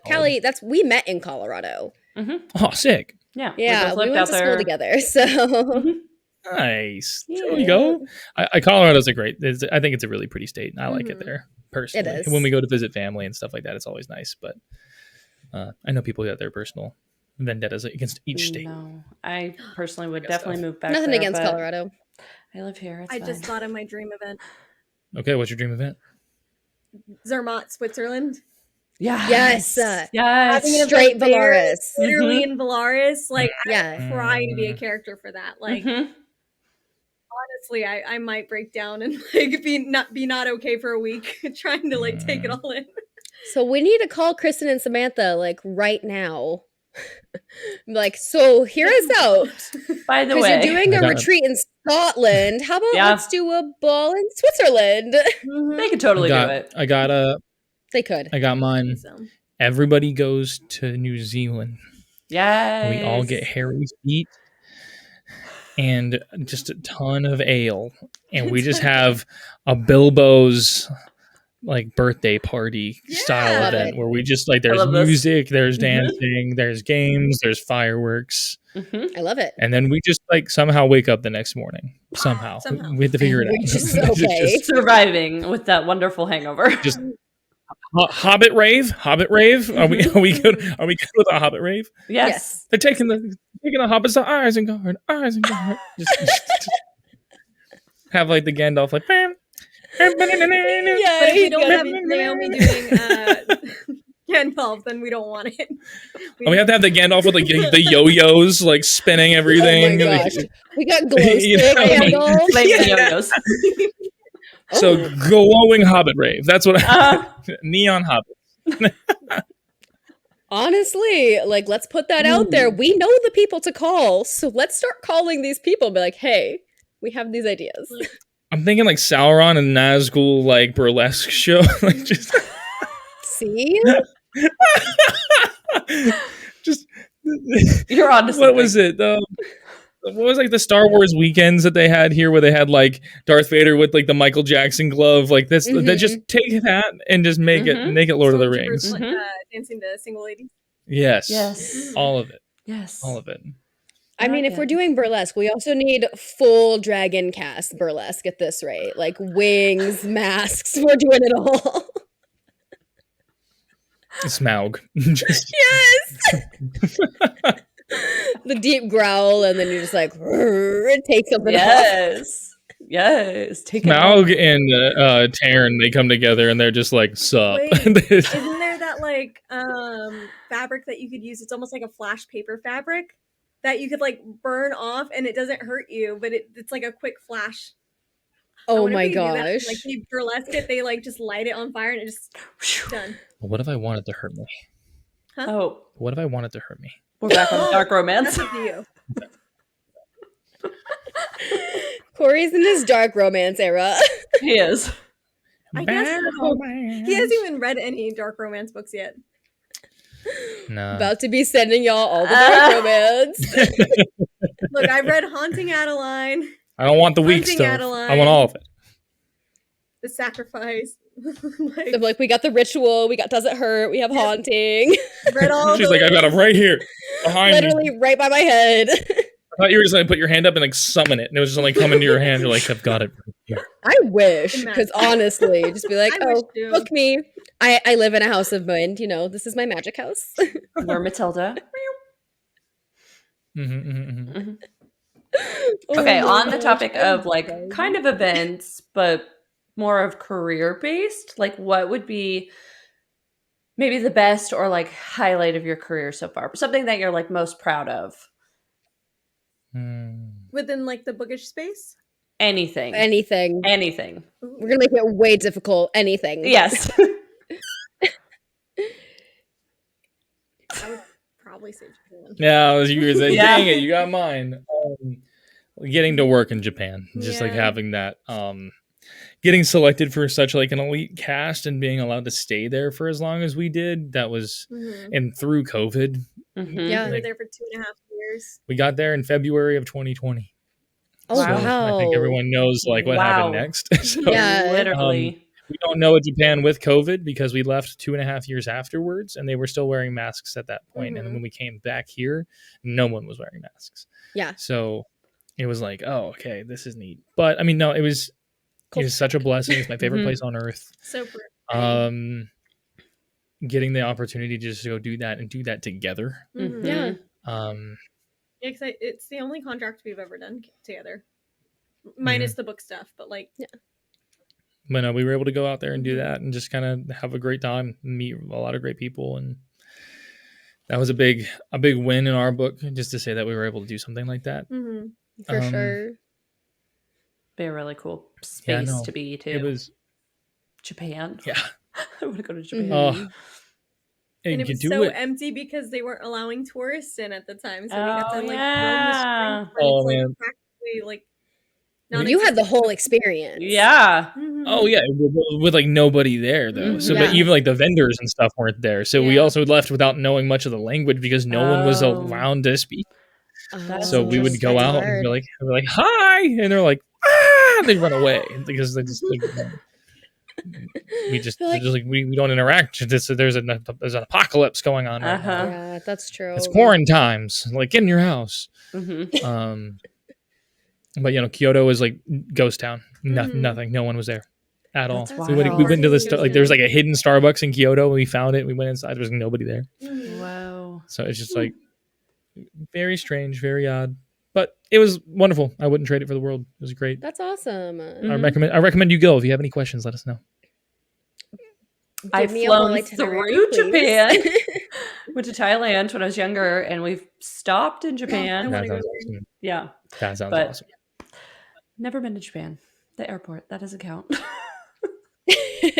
Callie, we met in Colorado. Oh, sick. Yeah. Yeah, both we lived went out to school there. together. So Mhm. Nice. Yeah. There we go. Colorado's I think it's a really pretty state. I like it there personally. It is. When we go to visit family and stuff like that, it's always nice. But I know people got their personal vendettas against each state. No, I personally would Good definitely stuff. move back nothing there, against but Colorado. I live here. It's I just fine. thought of my dream event. Okay, what's your dream event? Zermatt, Switzerland. Yes, Yes. Having an straight event there, Valaris. literally in Valaris. Like, Yeah. I try to be a character for that. Like, Mhm. honestly, I might break down and like be not okay for a week trying to like take it all in. So we need to call Kristen and Samantha like right now. Like, so hear us out. By the Because way, you're doing I a got- retreat in Scotland. How about Yeah. let's do a ball in Switzerland? they could totally do it. I got mine. So, Everybody goes to New Zealand. Yes. We all get hairy feet and just a ton of ale, and we just have a Bilbo's like birthday party style Yeah. event where we just like there's love this. music, there's Mhm. dancing, there's games, there's fireworks, Mhm. I love it. and then we just like somehow wake up the next morning. Somehow. Somehow. We have to figure it out. Which is It's okay. just- Surviving with that wonderful hangover. Just- Hobbit rave. Are we good? Are we good with a Hobbit rave? yes. They're taking the hobbits to Isengard. Just have like the Gandalf like. Bam. Yeah, but if we don't gotta have be- Naomi doing Gandalf, then we don't want it. And we have to have the Gandalf with like the yo-yos like spinning everything. Oh my gosh. We got glow You stick know, Gandalf. Flaming yo-yos. So Oh. glowing Hobbit rave. That's what Uh, neon Hobbit. Honestly, like let's put that out there. We know the people to call, so let's start calling these people. Be like, hey, we have these ideas. I'm thinking like Sauron and Nazgul like burlesque show. Like just See, just you're on to something. what was it? What was like the Star Wars weekends that they had here where they had like Darth Vader with like the Michael Jackson glove like this that just take that and just make it Lord of the Rings. Like, dancing to single ladies. Yes. Yes. All of it. Yes. All of it. I mean, if we're doing burlesque, we also need full dragon cast burlesque at this rate. Like wings, masks, we're doing it all. Smaug. Just Yes. The deep growl, and then you're just like take something off. Yes. Yes. Take it Smaug off. and Taryn, they come together and they're just like, sup. Wait, isn't there that like fabric that you could use? It's almost like a flash paper fabric that you could like burn off and it doesn't hurt you, but it's like a quick flash. I Oh wonder if my they do that. gosh. Like they burlesque it, they like just light it on fire and it just done. What if I wanted to hurt me? Oh, What if I wanted to hurt me? we're back on dark romance. That's up to you. Corey's in his dark romance era. He is. I guess so. He hasn't even read any dark romance books yet. No. About to be sending y'all all the dark romance. Look, I read Haunting Adeline, I don't want the weak Hunting stuff. Adeline. I want all of it. The Sacrifice. I'm like, we got the ritual, we got Does It Hurt, we have Haunting. read all She's like, I got him right here behind me. Literally right by my head. I thought you were just going to put your hand up and like summon it. And it was just like come into your hand. You're like, I've got it right here. I wish, because honestly, just be like, I wish oh, too. book me. I live in a house of wind, you know, this is my magic house. We're Matilda. Mhm. Okay, Oh my on the gosh, topic I'm of like sorry. kind of events, but more of career based, like what would be maybe the best or like highlight of your career so far? Something that you're like most proud of. within like the bookish space. Anything. Anything. Anything. We're gonna make it way difficult. Anything. Yes. probably say Japan. Yeah, you were saying, Yeah. dang it, you got mine. Getting to work in Japan, just like Yeah. having that, getting selected for such like an elite cast and being allowed to stay there for as long as we did. That was, and through COVID, Mhm. Yeah. We were like, there for 2.5 years. we got there in February of 2020. Oh, So wow. I think everyone knows like what happened Wow. next. So, Yeah. Literally. we don't know what Japan with COVID because we left 2.5 years afterwards, and they were still wearing masks at that point. And when we came back here, no one was wearing masks. Yeah. So it was like, oh, okay, this is neat. But I mean, no, it was such a blessing. It's my favorite place on earth. So pretty. Getting the opportunity just to go do that and do that together. Mhm. Yeah. It's the only contract we've ever done together, minus the book stuff. But like, But we were able to go out there and do that and just kind of have a great time, meet a lot of great people, and that was a big win in our book. Just to say that we were able to do something like that, For sure. Be a really cool space to be too. It was Japan. Yeah, I want to go to Japan. And it was so empty because they weren't allowing tourists in at the time, so we got to like roam the streets. But it's like practically like you had the whole experience. Yeah. Oh yeah, with like nobody there though. So but even like the vendors and stuff weren't there. So we also left without knowing much of the language because no one was around to speak. So we would go out and be like hi, and they're like ah, they run away because they just like, we don't interact. There's an apocalypse going on right now. Yeah, that's true. It's quarantine times. Like get in your house. But Kyoto is like ghost town. Nothing. No one was there at all. We went to the like there was like a hidden Starbucks in Kyoto. We found it. We went inside. There was nobody there. Wow. So it's just like very strange, very odd, but it was wonderful. I wouldn't trade it for the world. It was great. That's awesome. I recommend you go. If you have any questions, let us know. I've flown through Japan. Went to Thailand when I was younger, and we've stopped in Japan. That sounds awesome. Yeah, that sounds awesome. Never been to Japan. The airport, that doesn't count.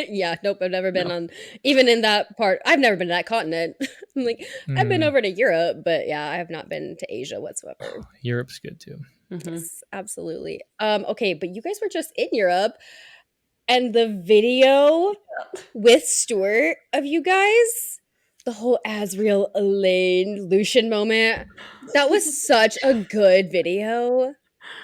Yeah, nope. I've never been on, even in that part. I've never been to that continent. I'm like, I've been over to Europe, but yeah, I have not been to Asia whatsoever. Europe's good too. Yes, absolutely. Okay, but you guys were just in Europe, and the video with Stuart of you guys, the whole Asriel, Elaine, Lucian moment, that was such a good video.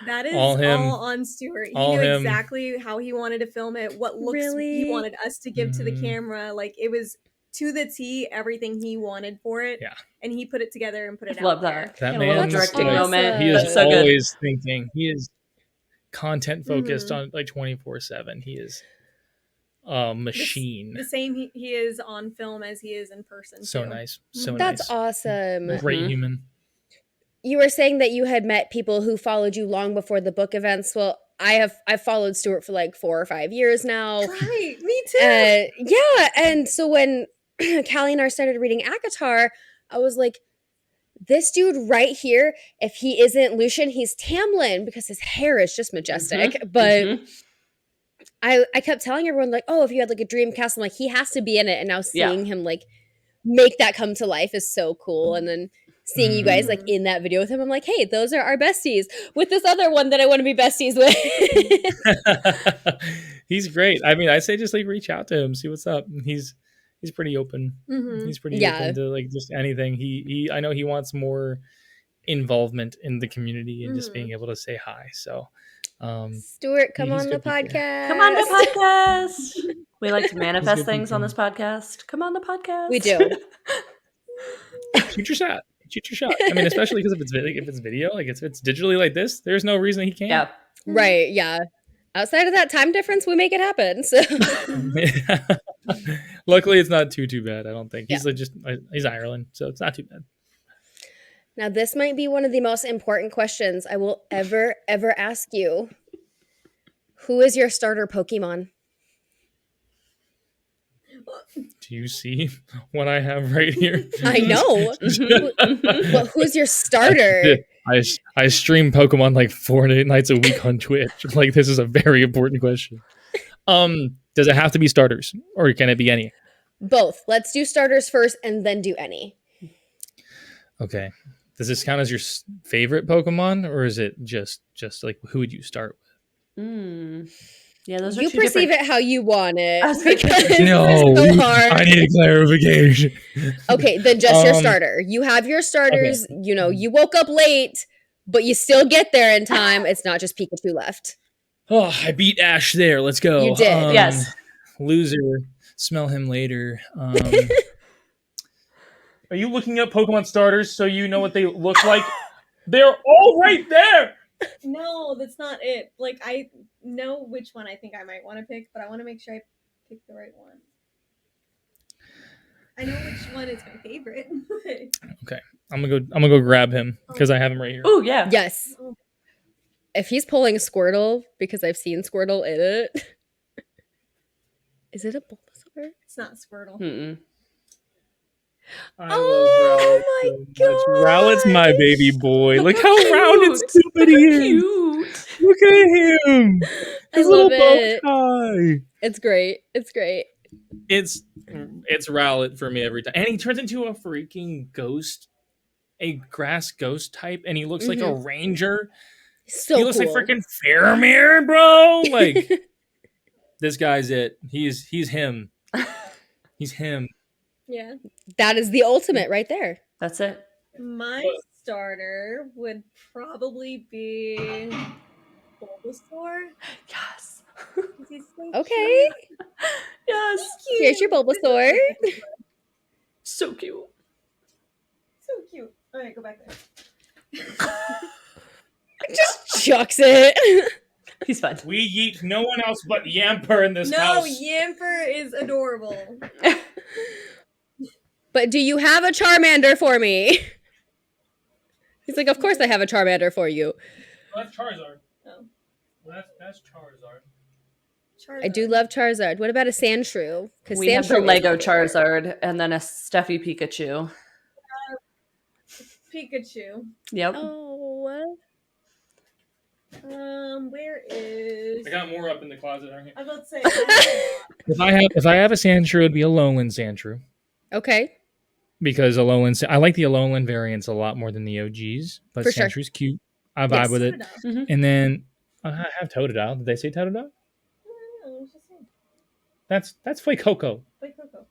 That is all on Stuart. He knew exactly how he wanted to film it, what looks he wanted us to give to the camera. Like it was to the T, everything he wanted for it. Yeah. And he put it together and put it out. Love that. That man directing moment. He is so always thinking. He is content focused on like 24/7. He is a machine. The same he is on film as he is in person. So nice. So That's nice. awesome. Great human. You were saying that you had met people who followed you long before the book events. Well, I've followed Stuart for like 4 or 5 years now. Right, me too. Yeah, and so when Callie and I started reading ACOTAR, I was like, this dude right here, if he isn't Lucian, he's Tamlin because his hair is just majestic. But I kept telling everyone like, oh, if you had like a dream cast, I'm like, he has to be in it. And now seeing him like make that come to life is so cool. And then seeing you guys like in that video with him, I'm like, hey, those are our besties with this other one that I want to be besties with. He's great. I mean, I say just like reach out to him, see what's up. He's pretty open. He's pretty open to like just anything. He I know he wants more involvement in the community and just being able to say hi. So Stuart, come on the podcast. Come on the podcast. We like to manifest things on this podcast. Come on the podcast. We do. Shoot your shot. I mean, especially because if it's video, like if it's digitally like this, there's no reason he can't. Yeah. Right. Yeah. Outside of that time difference, we make it happen. So luckily, it's not too bad. I don't think he's like he's Ireland, so it's not too bad. Now, this might be one of the most important questions I will ever ask you. Who is your starter Pokemon? Do you see what I have right here? I know. Well, who's your starter? I stream Pokemon like 4 nights a week on Twitch. Like, this is a very important question. Does it have to be starters, or can it be any? Both. Let's do starters first, and then do any. Okay. Does this count as your favorite Pokemon, or is it just like who would you start with? Yeah, those are You two perceive different. it how you want I it was gonna because say- No, it's so hard. I need clarification. Okay, then just your starter. You have your starters. Okay. You know, you woke up late, but you still get there in time. It's not just Pikachu left. Oh, I beat Ash there. Let's go. You did. Yes. Loser. Smell him later. Are you looking up Pokemon starters so you know what they look like? They're all right there. No, that's not it. Like, I know which one I think I might want to pick, but I want to make sure I pick the right one. I know which one is my favorite. Okay, I'm gonna go grab him because I have him right here. Oh yeah. Yes. If he's pulling Squirtle, because I've seen Squirtle in it. Is it a Bulbasaur? It's not Squirtle. Mm-mm. I Oh my so much. Rowlet's my baby boy. Look how cute. round and stupid he is. Cute. Look at him. I His love little bow it. tie. It's great. It's great. It's Rowlet for me every time, and he turns into a freaking ghost, a grass ghost type, and he looks like a ranger. So he looks cool. like freaking Faramir, bro. Like this guy's it. He's him. He's him. Yeah. That is the ultimate right there. That's it. My starter would probably be Bulbasaur. Yes. 'Cause he's so Okay. cute. Yes. Here's your Bulbasaur. So cute. So cute. All right, go back there. Just chucks it. He's fun. We yeet no one else but Yamper in this No, house. Yamper is adorable. But do you have a Charmander for me? He's like, of course I have a Charmander for you. That's Charizard. Oh. That's Charizard. Charizard. I do love Charizard. What about a Sandshrew? Because We have the Lego Charizard and then a stuffy Pikachu. Pikachu. Yep. Oh. Where is? I got more up in the closet. Right here. I was about to say. If I have a Sandshrew, it'd be a Alolan Sandshrew. Okay. Because I like the Alolan variants a lot more than the OGs, but For sure. Sandshrew's cute. I vibe Yes. with it. Mhm. And then I have Totodile. Did they say Totodile? That's Fuecoco. Play Coco.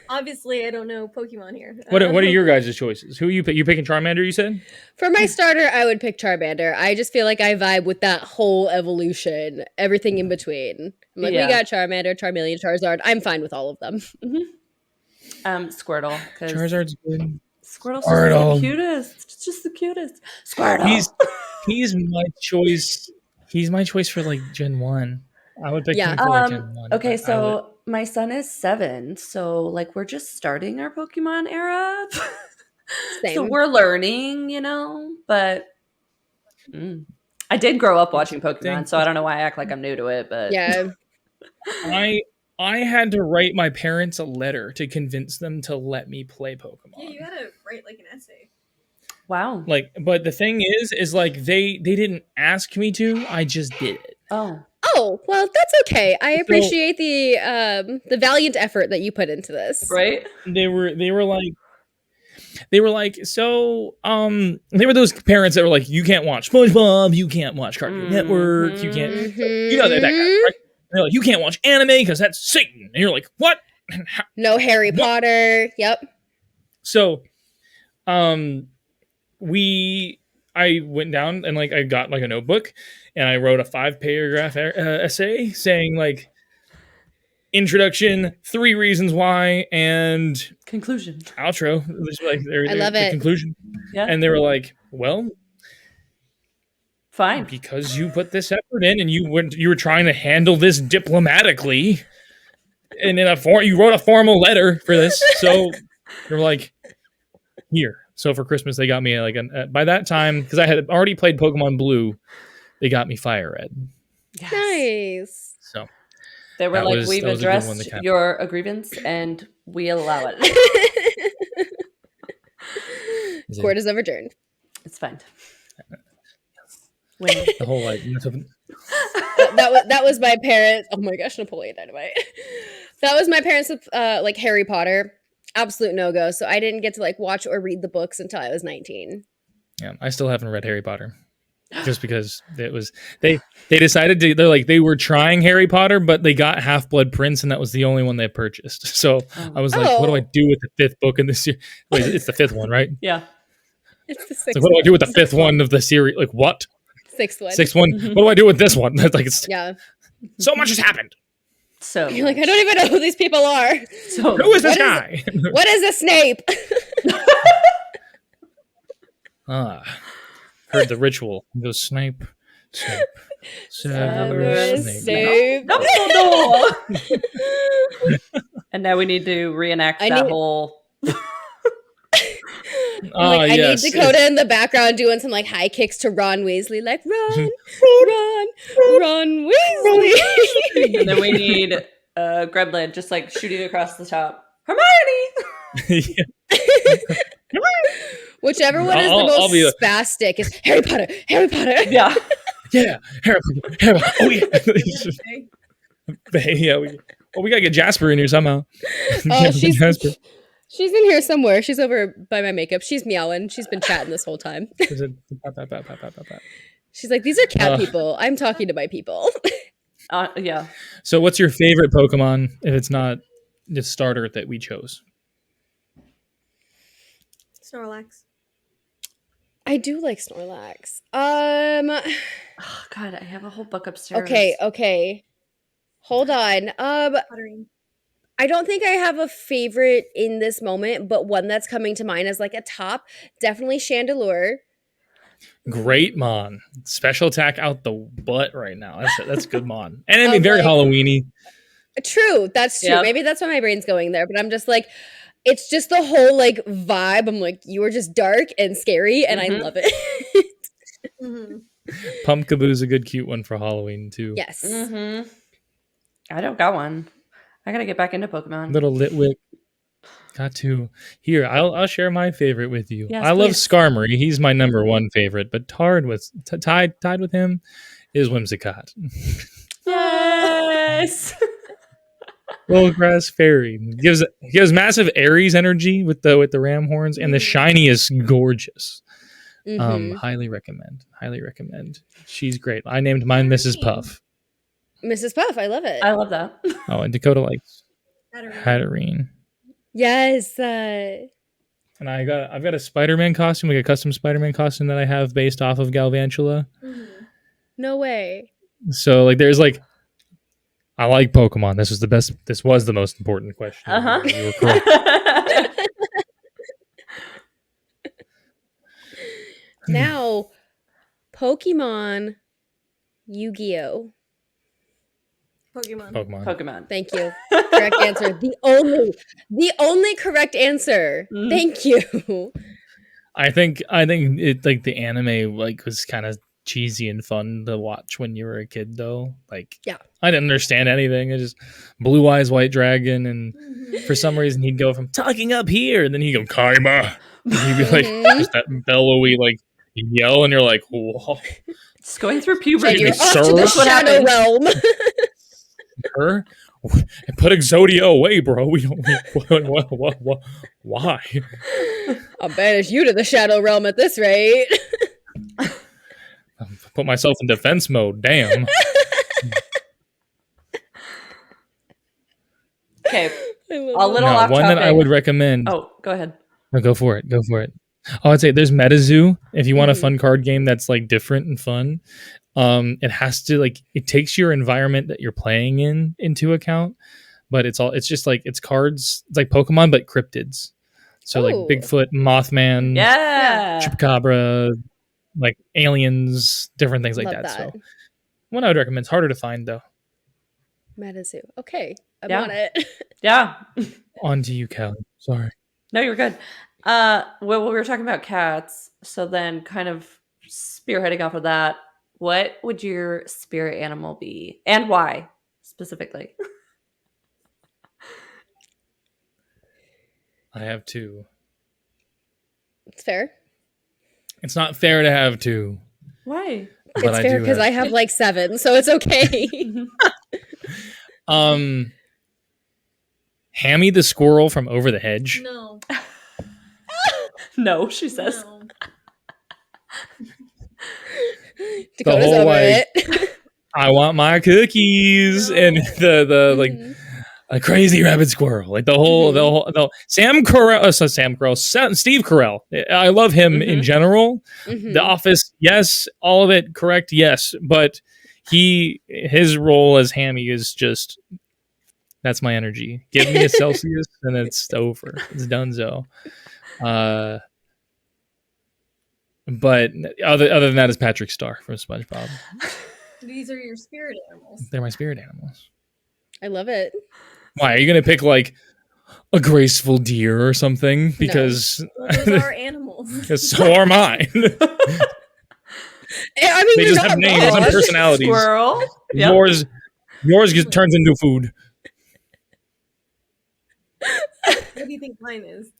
Obviously, I don't know Pokemon here. what are your guys' choices? Who you pick? You picking Charmander? You said. For my starter, I would pick Charmander. I just feel like I vibe with that whole evolution, everything in between. I'm like, Yeah. we got Charmander, Charmeleon, Charizard. I'm fine with all of them. Squirtle. 'Cause Charizard's good. Squirtle's just Squirtle. the cutest. It's just the cutest. Squirtle. He's my choice. He's my choice for like Gen 1. I would pick Yeah. him for like Gen 1. Okay, I would- so my son is 7, so like we're just starting our Pokemon era. So Same. we're learning, but I did grow up watching Pokemon, Dang. so I don't know why I act like I'm new to it, but Yeah. I had to write my parents a letter to convince them to let me play Pokemon. Yeah, you gotta write like an essay. wow. Like, but the thing is like they didn't ask me to. I just did it. Oh, Oh, well, that's okay. I appreciate the valiant effort that you put into this. right? They were like so they were those parents that were like, you can't watch SpongeBob, you can't watch Cartoon Network, you can't that guy, right? They're like, you can't watch anime because that's Satan, and you're like, what? No Harry Potter. Yep. So I went down and like I got like a notebook and I wrote a 5-paragraph essay saying like introduction, 3 reasons why, and Conclusion. outro. Just like I love the it. conclusion. Yeah. And they were like, well, Fine. because you put this effort in and you were trying to handle this diplomatically, and you wrote a formal letter for this, so they're like, here. So for Christmas they got me like by that time, because I had already played Pokemon Blue, they got me Fire Red. Yes. Nice. So They were That like, was- we've that was a good one addressed to cap. your grievance and we allow it. Court is overturned. It's fine. When the whole like That was my parents. Oh my gosh, Napoleon Dynamite. That was my parents with like Harry Potter. absolute no-go. So I didn't get to like watch or read the books until I was 19. Yeah, I still haven't read Harry Potter. Just because it was they decided to they were trying Harry Potter, but they got Half-Blood Prince, and that was the only one they purchased. So I was like, what do I do with the fifth book in this series? Wait, it's the fifth one, right? Yeah. It's the It's sixth like, what do I do with the one. fifth one of the series? Like what? Sixth one. Sixth one? Mhm. What do I do with this one? Like it's Yeah. so much has happened. So You're like, I don't even know who these people are. So Who is this What is guy? What is a Snape? Heard the ritual. He goes Snape, Snape, Severus Snape. Snape. No. And now we need to reenact I that need- whole. I yes. need Dakota in the background doing some like high kicks to Ron Weasley, like run, Ron Weasley. And then we need Gremlin just like shooting across the top. Hermione. Yeah. Whichever one is the I'll be most spastic is Harry Potter. Harry Potter. Yeah. Yeah, Harry Potter. Oh yeah. Yeah. We gotta get Jasper in here somehow. Oh, Jasper. she's in here somewhere. She's over by my makeup. She's meowing. She's been chatting this whole time. She's like, these are cat people. I'm talking to my people. Yeah. So, what's your favorite Pokemon if it's not the starter that we chose? Snorlax. I do like Snorlax. Oh, God, I have a whole book upstairs. Okay. Hold on. Potterine. I don't think I have a favorite in this moment, but one that's coming to mind as like a top, definitely Chandelure. Great Mon. Special attack out the butt right now. That's good Mon. And I mean, Of, very like- Halloweeny. True, that's true. Yep. Maybe that's why my brain's going there, but I'm just like, it's just the whole like vibe. I'm like, you are just dark and scary, and I Mhm. love it. Mhm. Pumpkaboo's a good, cute one for Halloween, too. Yes. Mm-hmm. I don't got one. I gotta get back into Pokemon. Little Litwick. Got to. Here, I'll share my favorite with you. Yes, I love please. Skarmory. He's my number one favorite, but tied with him is Whimsicott. Yes. Little grass fairy gives massive Aries energy with the ram horns, and the shiny is gorgeous. Mhm. Highly recommend. She's great. I named mine Mrs. Puff. Mrs. Puff, I love it. I love that. Oh, and Dakota likes Potterine. Hatterene. Yes. And I've got a Spider-Man costume, like a custom Spider-Man costume that I have based off of Galvantula. Mhm. No way. So like there's like I like Pokemon. This was the most important question. Uh-huh. You were correct. Now, Pokemon, Yu-Gi-Oh. Pokemon. Pokemon. Thank you. Correct answer. The only correct answer. Mhm. Thank you. I think it like the anime like was kind of cheesy and fun to watch when you were a kid though. Like Yeah. I didn't understand anything. I just blue eyes white dragon, and Mhm. for some reason he'd go from talking up here and then he'd go Kaima. And he'd be like Mhm. just that bellowy like yell, and you're like, whoa. It's going through And puberty. you're Maybe off to the Soros? What Shadow happened? Realm. Her? Put Exodia away, bro. We don't. Why? I'll banish you to the Shadow Realm at this rate. Put myself in defense mode. Damn. Okay. I love A it. little No, off one that I topic. would recommend. Oh, go ahead. No, go for it. Go for it. Oh, I'd say there's MetaZoo. If you want a Mhm. fun card game that's like different and fun, it has to like it takes your environment that you're playing into account. But it's just like it's cards. It's like Pokemon, but cryptids. So like Ooh. Bigfoot, Mothman, Yeah. Chupacabra, like aliens, different things like Love that. that. So one I would recommend. It's harder to find though. MetaZoo. Okay. I'm Yeah. on it. Yeah. On to you, Callie. Sorry. No, you're good. Well, we were talking about cats, so then kind of spearheading off of that, what would your spirit animal be, and why specifically? I have two. It's fair. It's not fair to have two, Why? but It's I fair do because have. I have like 7, so it's okay. Hammy the squirrel from Over the Hedge? No. No, she says. No. Dakota's whole, over like, it. I want my cookies, No. and the like Mhm. a crazy rabbit squirrel, like the Sam Carell, Steve Carell. I love him in general. Mhm. The Office, yes, all of it, correct, yes, but his role as Hammy is just, that's my energy. Give me a Celsius and it's over. It's donezo. But other than that is Patrick Star from SpongeBob. These are your spirit animals. They're my spirit animals. I love it. Why are you gonna pick like a graceful deer or something? Because Well, those are animals. so are mine. I mean, They you're just not have names and wrong. personalities. Squirrel. Yep. Yours turns into food. What do you think mine is?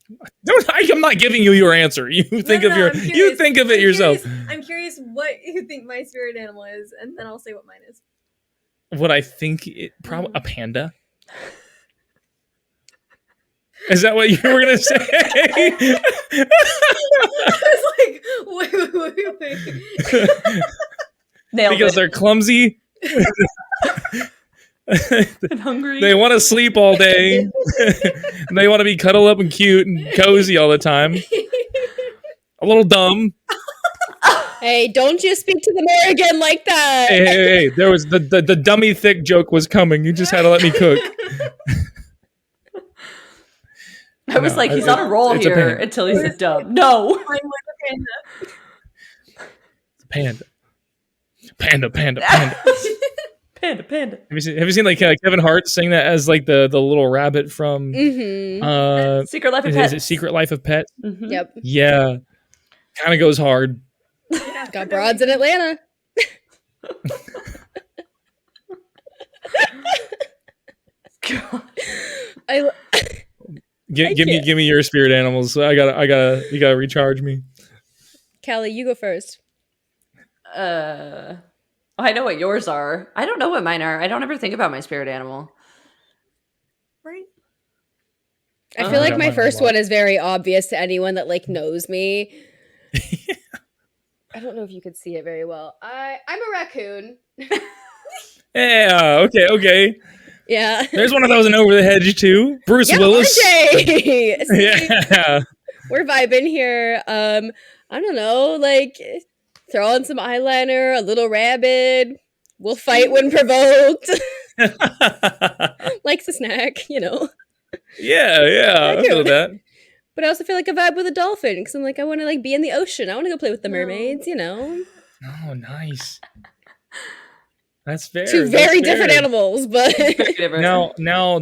I'm not giving you your answer. You think of I'm you curious. think of it yourself. I'm curious what you think my spirit animal is, and then I'll say what mine is. What I think, probably a panda. Is that what you were gonna say? I was like, wait. Nailed Because it. they're clumsy. And hungry. They want to sleep all day. And they want to be cuddled up and cute and cozy all the time. A little dumb. Hey, don't you speak to the mayor again like that. Hey, there was the dummy thick joke was coming. You just had to let me cook. I was like, he's on a roll it's a here panda. until he said dumb. No. Mine was a panda. Panda. Panda. Have you seen like Kevin Hart sing that as like the little rabbit from Secret Life of is Pets. it Secret Life of Pets? Mhm. Yep. Yeah. Kind of goes hard. Yeah, Got broads in Atlanta. God. Give me your spirit animals. You gotta recharge me. Callie, you go first. I know what yours are. I don't know what mine are. I don't ever think about my spirit animal. Right? I feel like got my mine a first lot. one is very obvious to anyone that like knows me. I don't know if you could see it very well. I'm a raccoon. Yeah, okay. Yeah. There's one of those in Over the Hedge too. Bruce Yeah, Willis. RJ. See, Yeah. we're vibing here. I don't know, like throw on some eyeliner, a little rabbit. We'll fight when provoked. Likes a snack, you know. Yeah. I feel that. But I also feel like a vibe with a dolphin because I'm like, I want to like be in the ocean. I want to go play with the mermaids, you know. Oh, nice. That's fair. Two very different animals, but Very different. Now,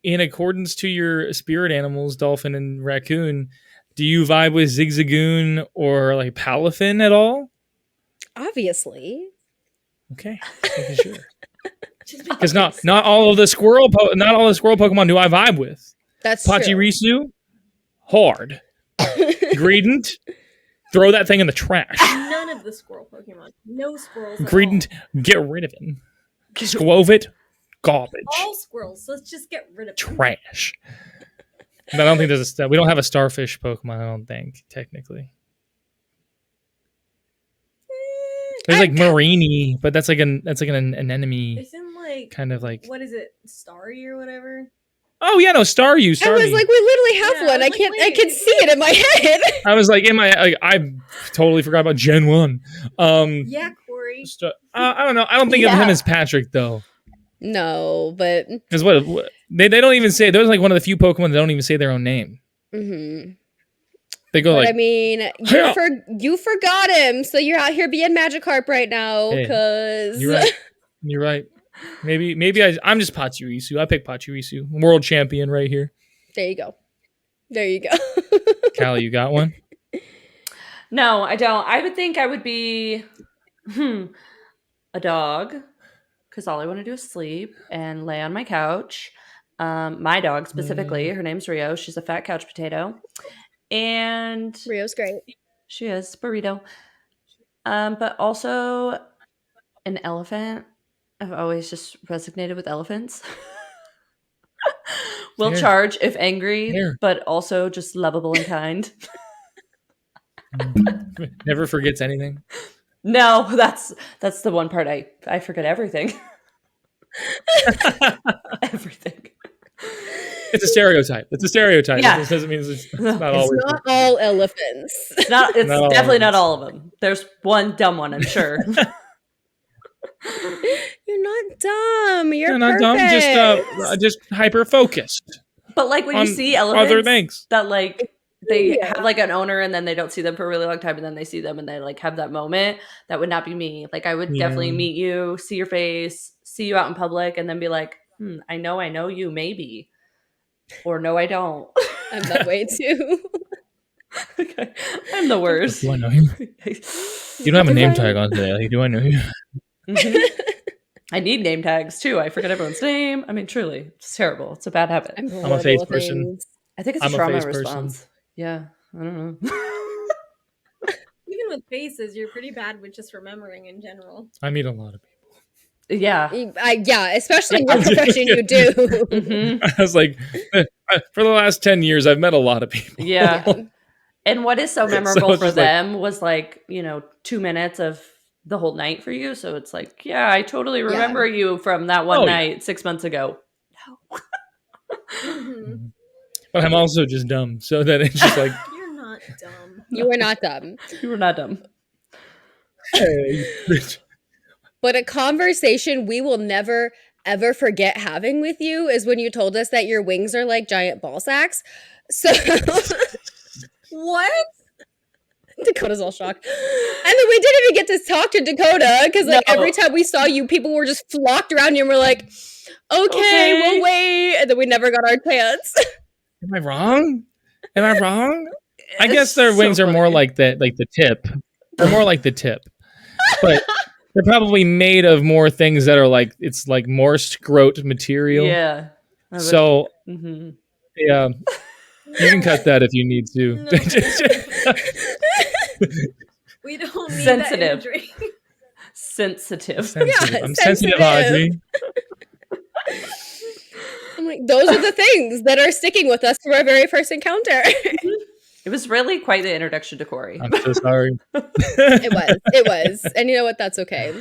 in accordance to your spirit animals, dolphin and raccoon, do you vibe with Zigzagoon or like Palafin at all? obviously. Okay, making sure. Because not all of the squirrel Pokemon do I vibe with. That's true. Pachirisu, hard. Greedent, throw that thing in the trash. None of the squirrel Pokemon. No squirrels. At Greedent, get rid of him. Squovit, garbage. all squirrels. Let's just get rid of them. Trash. But I don't think we don't have a starfish Pokemon, I don't think, technically. There's like Marini, but that's like an anemone Isn't like kind of like. what is it? Starry or whatever? Oh yeah, no, Staryu. I was like, we literally have Yeah, one. I I was can't. like, I wait. can see it in my head. I was like in my. I totally forgot about Gen 1. Yeah, Cory. I don't know. I don't think of him as Patrick though. No, but Because what they don't even say. There's like one of the few Pokemon that don't even say their own name. mm-hmm. They go But like. I mean, you forgot him, so you're out here being Magikarp right now. Hey, Cause You're right. Maybe I'm just Pachirisu. I pick Pachirisu. World champion right here. There you go. Callie, you got one? No, I don't. I would think I would be a dog because all I want to do is sleep and lay on my couch. My dog specifically, her name's Rio. She's a fat couch potato. And Rio's great. she is burrito. But also an elephant. I've always just resonated with elephants. Will Fair. charge if angry, Fair. but also just lovable and kind. Never forgets anything. No, that's the one part I forget everything. Everything. It's a stereotype. It's a stereotype. Yeah. It doesn't mean it's not It's always. It's not all elephants. It's not. It's Not all definitely of not it. all of them. There's one dumb one, I'm sure. You're not dumb. You're not perfect. dumb. Just hyper focused. But like when you on see elephants other things. that like they Yeah. have like an owner and then they don't see them for a really long time and then they see them and they like have that moment, that would not be me. Like I would definitely meet you, see your face, see you out in public, and then be like, I know you, maybe. Or no, I don't. I'm that way too. Okay. I'm the worst. Do I know him? You don't have a name tag on today. Like, do I know you? I need name tags too. I forget everyone's name. I mean, truly, it's terrible. It's a bad habit. I'm a face person. I think it's I'm a a trauma face response. person. Yeah, I don't know. Even with faces, you're pretty bad with just remembering in general. I meet a lot of people. Yeah. Yeah, especially in your profession, you do. Mhm. I was like, for the last 10 years, I've met a lot of people. Yeah. And what is so memorable it's for just like- them was like, 2 minutes of the whole night for you. So it's like, yeah, I totally remember you from that one night 6 months ago. Mhm. But I'm also just dumb. So then it's just like, You're not dumb. You are not dumb. You were not dumb. hey, bitch. But a conversation we will never, ever forget having with you is when you told us that your wings are like giant ball sacks. So What? Dakota's all shocked. And then we didn't even get to talk to Dakota because like No. every time we saw you, people were just flocked around you and we're like, okay, we'll wait. And then we never got our chance. Am I wrong? I guess It's their so wings are more funny. like the tip. They're more like the tip. But they're probably made of more things that are like, it's like more scrote material. Yeah. So, Mhm. yeah, you can cut that if you need to. No. We don't need Sensitive. that imagery. Sensitive. Sensitive. I'm sensitive. sensitive, Audrey. I'm like, those are the things that are sticking with us from our very first encounter. It was really quite the introduction to Cory. I'm so sorry. It was. And you know what? That's okay.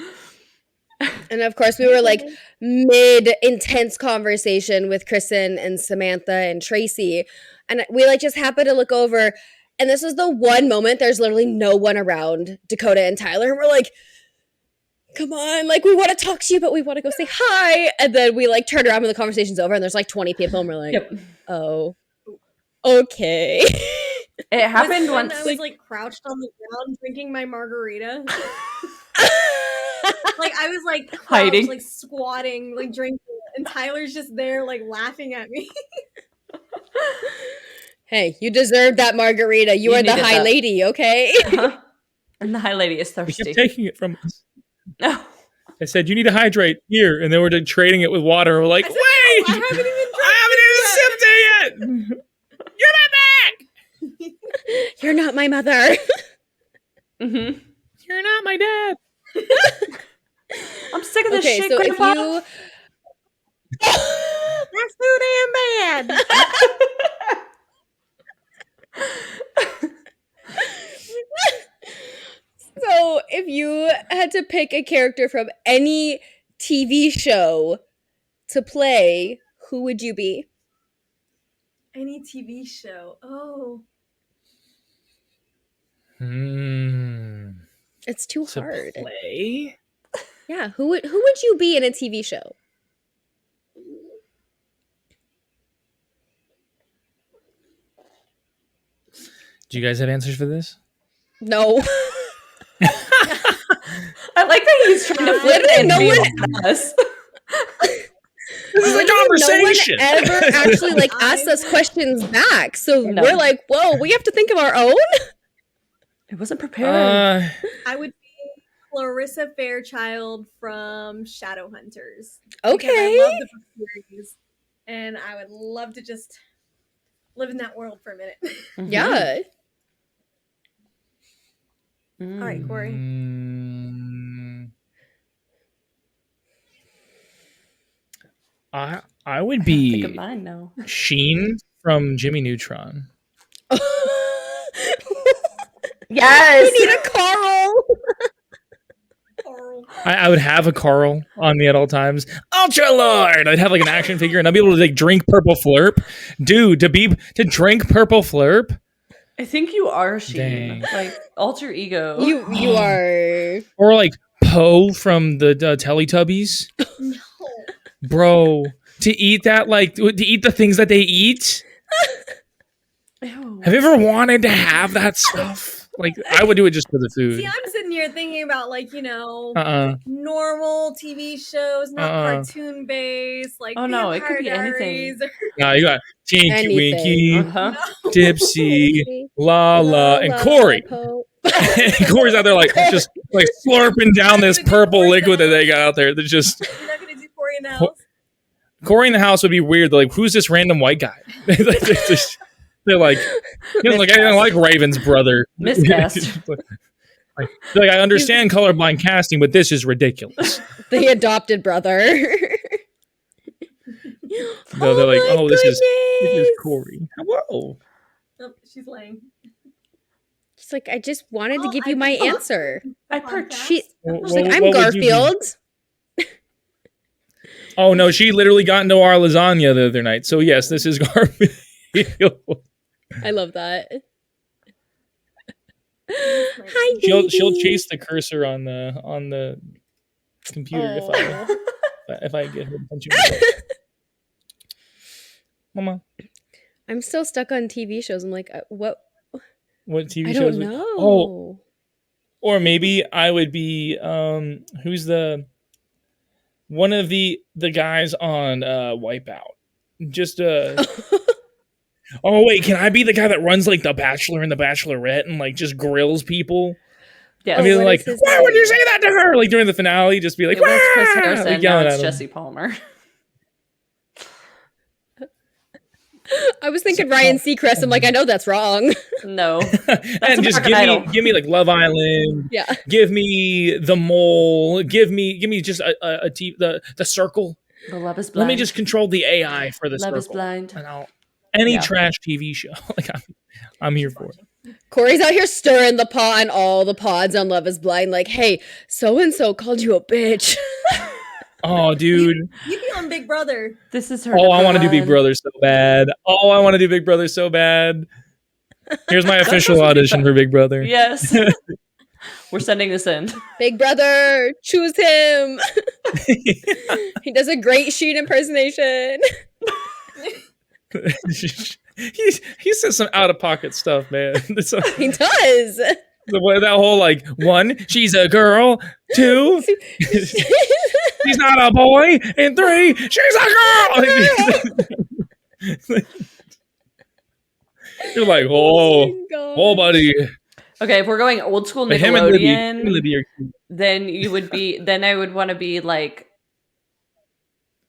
And of course, we were like mid intense conversation with Kristen and Samantha and Tracy. And we like just happened to look over. And this was the one moment there's literally no one around Dakota and Tyler. And we're like, come on, like we want to talk to you, but we want to go say hi. And then we like turn around when the conversation's over and there's like 20 people. And we're like, Yep. oh, okay. It happened When once. I was like crouched on the ground drinking my margarita. Like I was like crouched, Hiding. like squatting, like drinking, and Tyler's just there, like laughing at me. Hey, you deserved that margarita. You are the needed high that. lady, okay? Uh-huh. And the high lady is They thirsty. kept taking it from us. No. I said, you need to hydrate here. And then we're trading it with water. We're like, I wait! said, "No, I haven't even even sipped it yet. You're You're not my mother. Mm-hmm. You're not my dad. I'm sick of this Okay, shit, so if Grandpa. you That's too damn bad." So if you had to pick a character from any TV show to play, who would you be? Any TV show. Oh. It's too To hard. play? Yeah, who would you be in a TV show? Do you guys have answers for this? No. I like that he's trying to flip it and No be one- on us. This is a conversation. No one ever actually like asked us questions back. So No. we're like, whoa, we have to think of our own? I wasn't prepared. I would be Clarissa Fairchild from Shadowhunters. Okay. Because I love the book series, and I would love to just live in that world for a minute. Mhm. Yeah. Mm. All right, Cory. I would Think of be mine now. Sheen from Jimmy Neutron. Yes. We need a Carl. I would have a Carl on me at all times. Ultra Lord. I'd have like an action figure, and I'd be able to like drink purple flurp, dude. To drink purple flurp. I think you are Sheen. Dang. Like alter ego. You are. Or like Poe from the Teletubbies. No. Bro, to eat that, like to eat the things that they eat. Ew. Have you ever wanted to have that stuff? Like, I would do it just for the food. See, I'm sitting here thinking about like, normal TV shows, not cartoon based, like Oh, no, it could be Vampire anything. Diaries or- No, you got Tinky Anything. Winky, Uh-huh. Dipsy, Lala, and Cory. Cory's out there like just like slurping down this purple liquid that they got out there. They're just You're not gonna do Cory in the house. Cory in the house would be weird. They're like, who's this random white guy? They're like, he doesn't like anything like Raven's brother. Miscast. Like, I understand colorblind casting, but this is ridiculous. The adopted brother. So they're like, my oh, this is goodness. Cory. Whoa. Oh, she's laying. She's like, I just wanted to Well, give you I my thought- answer. I Podcast. She- Well, She's like, I'm what would you be? Garfield. Oh no, she literally got into our lasagna the other night. So yes, this is Garfield. I love that. Hi, She'll baby. chase the cursor on the computer Oh. if I get her attention. Mama, I'm still stuck on TV shows. I'm like, what? what TV I shows? don't know. Oh, or maybe I would be who's one of the guys on Wipeout. Just oh wait, can I be the guy that runs like The Bachelor and The Bachelorette and like just grills people? Yes. I mean, what like, is his why would name? you say that to her? Like during the finale, just be like, It was Chris "Wah!" Harrison. Like, Now yelling it's at him. Jesse Palmer. I was thinking Ryan Seacrest. I'm like, I know that's wrong. No. And just American Idol. give me like Love Island. Yeah. Give me The Mole. Give me just the Circle. The Love is Blind. Let me just control the AI for the Love Circle. is Blind. And any Yeah. trash TV show, like I'm here for it. Corey's out here stirring the pot on all the pods on Love is Blind. Like, hey, so and so called you a bitch. Oh, dude. You be on Big Brother. This is her. Oh, I want to do number Big one. Brother so bad. Oh, I want to do Big Brother so bad. Here's my official audition for Big Brother. Yes. We're sending this in. Big brother, choose him. He does a great Sheen impersonation. he says some out of pocket stuff, man. He does. That whole like 1, she's a girl. 2, she's not a boy. And 3, she's a girl. You're like, oh, my gosh. oh, buddy. Okay, if we're going old school But him and Nickelodeon, Libby are cute. then you would be. Then I would want to be like,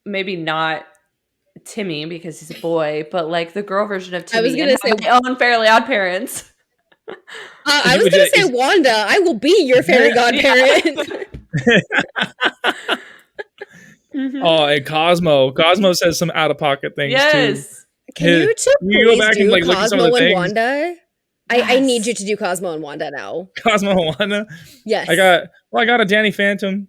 maybe not Timmy because he's a boy, but like the girl version of Timmy. I was gonna and say- have my own Fairly Odd Parents. I was gonna say Wanda. I will be your fairy godparent. Mhm. Oh, and Cosmo. Cosmo says some out of pocket things too. Yes. Can you two You go please back do and, like, look at some of Cosmo the and things. Wanda? I need you to do Cosmo and Wanda now. Cosmo and Wanda. Yes. I got a Danny Phantom.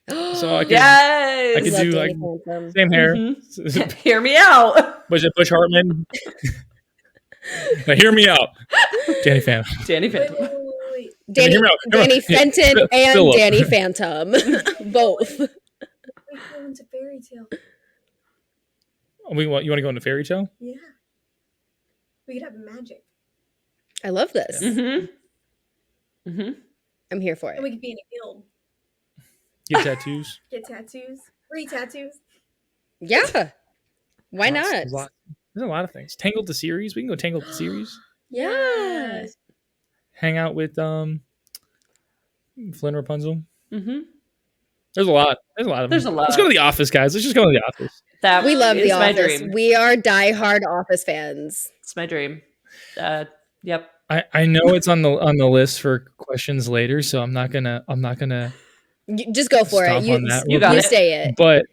So I could Yes. I could Love do, Danny like, Phantom. same hair. Mhm. Hear me out. Bush Hartman. Now, hear me out. Danny Phantom. Danny Wait, Phantom. wait, wait, wait, wait. Danny, Hear me out. Danny Fenton and Philip. Danny Phantom. Both. Wait, go into fairy tale. You want to go into fairy tale? Yeah. We could have magic. I love this. Mm-hmm. Mm-hmm. I'm here for And it. we could be in a guild. Get tattoos. Get tattoos. Free tattoos. Yeah. Why not? There's a lot of things. Tangled the series. We can go Tangled the series. Yeah. Hang out with Flynn Rapunzel. Mm-hmm. There's a lot. There's a lot of them. There's a lot. Let's go to the office, guys. Let's just go to the office. That We love is The my Office. dream. We are diehard Office fans. It's my dream. Yep. I know it's on the list for questions later, so I'm not gonna Just go for stop it. on that. You got you it. say it. But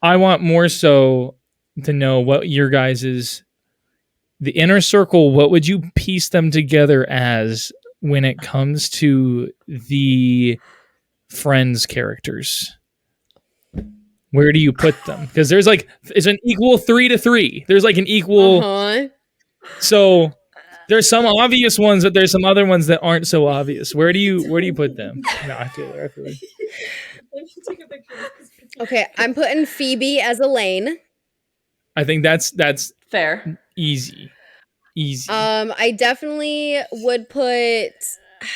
I want more so to know what your guys's the inner circle. What would you piece them together as when it comes to the friends characters? Where do you put them? Because there's like it's an equal 3-3. There's like an equal. So there's some obvious ones, but there's some other ones that aren't so obvious. Where do you put them? No, I feel it. Take a picture. Okay, I'm putting Phoebe as Elaine. I think that's Fair. easy. I definitely would put.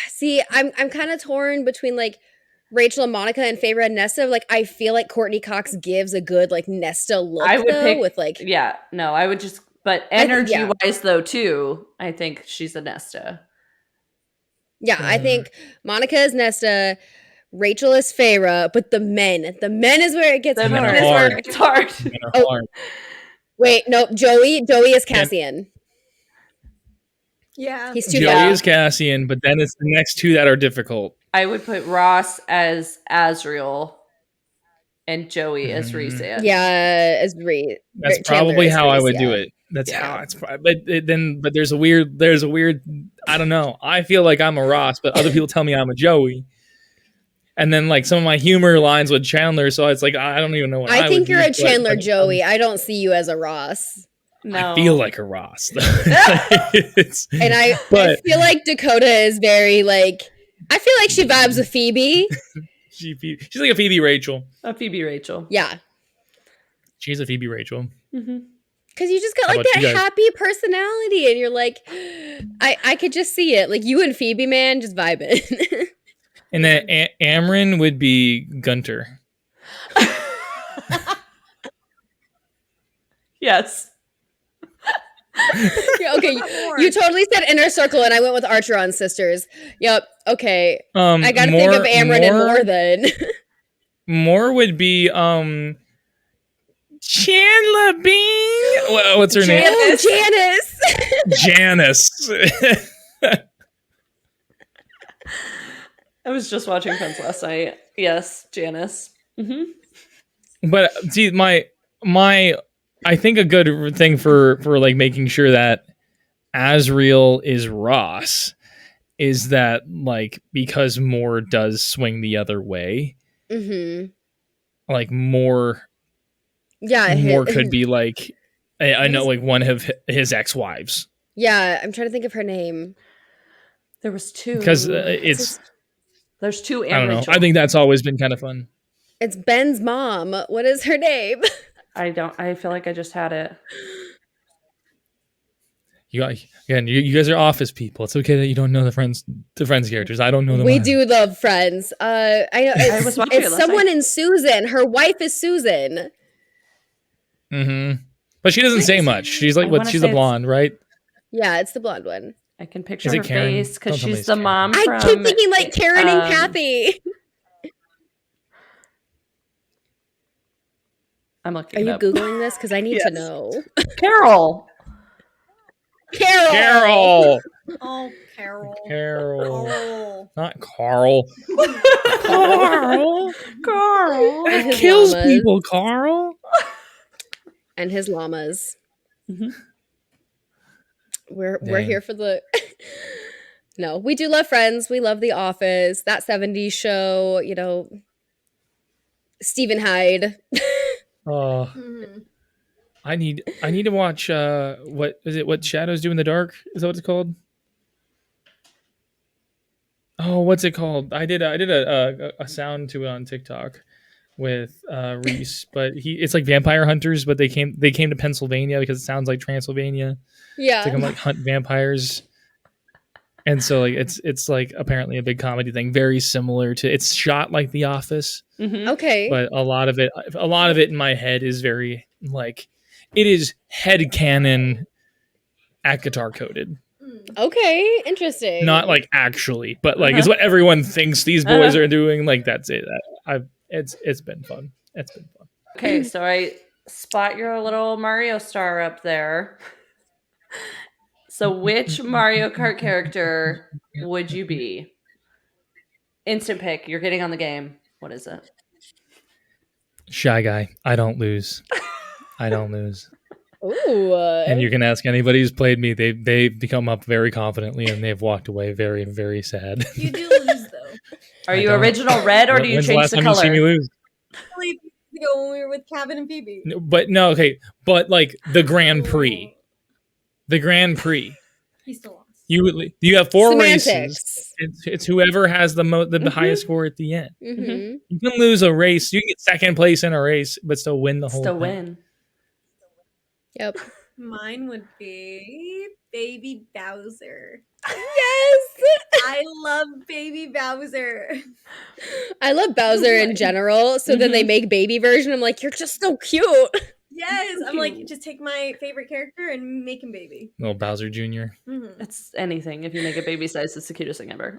See, I'm kind of torn between like Rachel and Monica and Feyre and Nesta. Like, I feel like Courtney Cox gives a good like Nesta look I would though, pick with like yeah. No, I would just. But I think, energy yeah. wise, though, too, I think she's a Nesta. Yeah, I think Monica is Nesta, Rachel is Feyre, but the men is where it gets The hard. men is where it gets hard. Oh, wait, nope. Joey is Cassian. Yeah. He's too Joey fat. is Cassian, but then it's the next two that are difficult. I would put Ross as Azriel and Joey as Rhysand. Yeah, as That's probably how I would do it. That's how it's probably. But there's a weird. I don't know. I feel like I'm a Ross, but other people tell me I'm a Joey. And then like some of my humor lines with Chandler, so it's like I don't even know what I think would you're use, a Chandler Joey. I don't see you as a Ross. No. I feel like a Ross. And I feel like Dakota is very like. I feel like she vibes with Phoebe. She's like a Phoebe Rachel. A Phoebe Rachel. Yeah. She's a Phoebe Rachel. Because you just got like that happy personality, and you're like, I could just see it. Like you and Phoebe, man, just vibing. And then Amryn would be Gunter. Yes. Okay, you totally said inner circle, and I went with Archeron sisters. Yep. Okay. I gotta think of Amryn and more then. More would be Chandler Bing. What's her name? Oh, Janice. I was just watching Friends last night. Yes, Janice. But see, my I think a good thing for like making sure that Azriel is Ross is that like because more does swing the other way. Like more. Yeah, more could be like I know like one of his ex-wives. Yeah, I'm trying to think of her name. There was two. Because there's two. And I don't know. Rachel. I think that's always been kind of fun. It's Ben's mom. What is her name? I feel like I just had it. You guys are Office people. It's okay that you don't know the friends characters. I don't know them. We do love Friends. I know it's someone in Susan. Her wife is Susan. But she doesn't say much. She's like she's a blonde, right? Yeah, it's the blonde one. I can picture her face because she's the mom. I keep thinking like Karen and Kathy. I'm looking. Are you Googling this? Because I need to know. Carol. Carol. Oh, Carol. Carol. Not Carl. Carl. That kills people, Carl. And his llamas. We're here for the. No, we do love Friends. We love The Office. That 70s show. You know, Stephen Hyde. I need to watch what is it? What Shadows Do in the Dark? Is that what it's called? Oh, what's it called? I did a sound to it on TikTok with Reese, but it's like vampire hunters, but they came to Pennsylvania because it sounds like Transylvania. Yeah, to come like hunt vampires. And so like it's like apparently a big comedy thing, very similar to it's shot like The Office. Okay. But a lot of it in my head is very like it is headcanon ACOTAR coded. Okay, interesting. Not like actually, but like it's what everyone thinks these boys are doing. Like that's it. It's been fun. It's been fun. Okay, so I spot your little Mario star up there. So which Mario Kart character would you be? Instant pick. You're getting on the game. What is it? Shy guy. I don't lose. Ooh. And you can ask anybody who's played me. They've come up very confidently and they've walked away very, very sad. You do lose though. Are you original red or do you When's the change last the time you see me color? lose? Really ago when we were with Kevin and Phoebe. No, okay. But like the Grand Prix. The Grand Prix. He still lost. You have 4 Semantics. races. It's whoever has the highest score at the end. Mm-hmm. You can lose a race. You can get second place in a race, but still win the whole Still thing. win. Yep. Mine would be Baby Bowser. Yes. I love Baby Bowser. I love Bowser in general. So then they make baby version. I'm like, you're just so cute. Yes, I'm like, just take my favorite character and make him baby. Little Bowser Jr. Mm-hmm. It's anything. If you make it baby size, it's the cutest thing ever.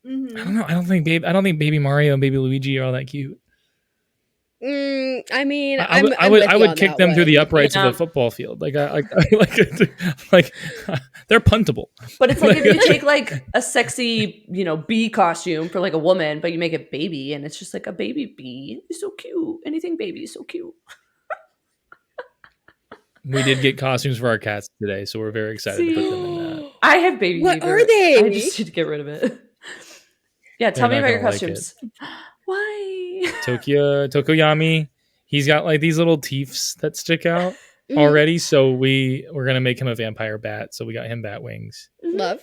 Mm-hmm. I don't know. I don't think Baby Mario and Baby Luigi are all that cute. I mean, I would kick them through the uprights of a football field. Like they're puntable. But it's like if you take like a sexy, bee costume for like a woman, but you make it baby, and it's just like a baby bee. It's so cute. Anything baby is so cute. We did get costumes for our cats today, so we're very excited to put them in that. I have baby What fever. are they? I just need to get rid of it. Yeah, tell me They're about not your gonna like costumes. Why? Tokoyami, he's got like these little teeth that stick out already, so we're gonna make him a vampire bat. So we got him bat wings. Love.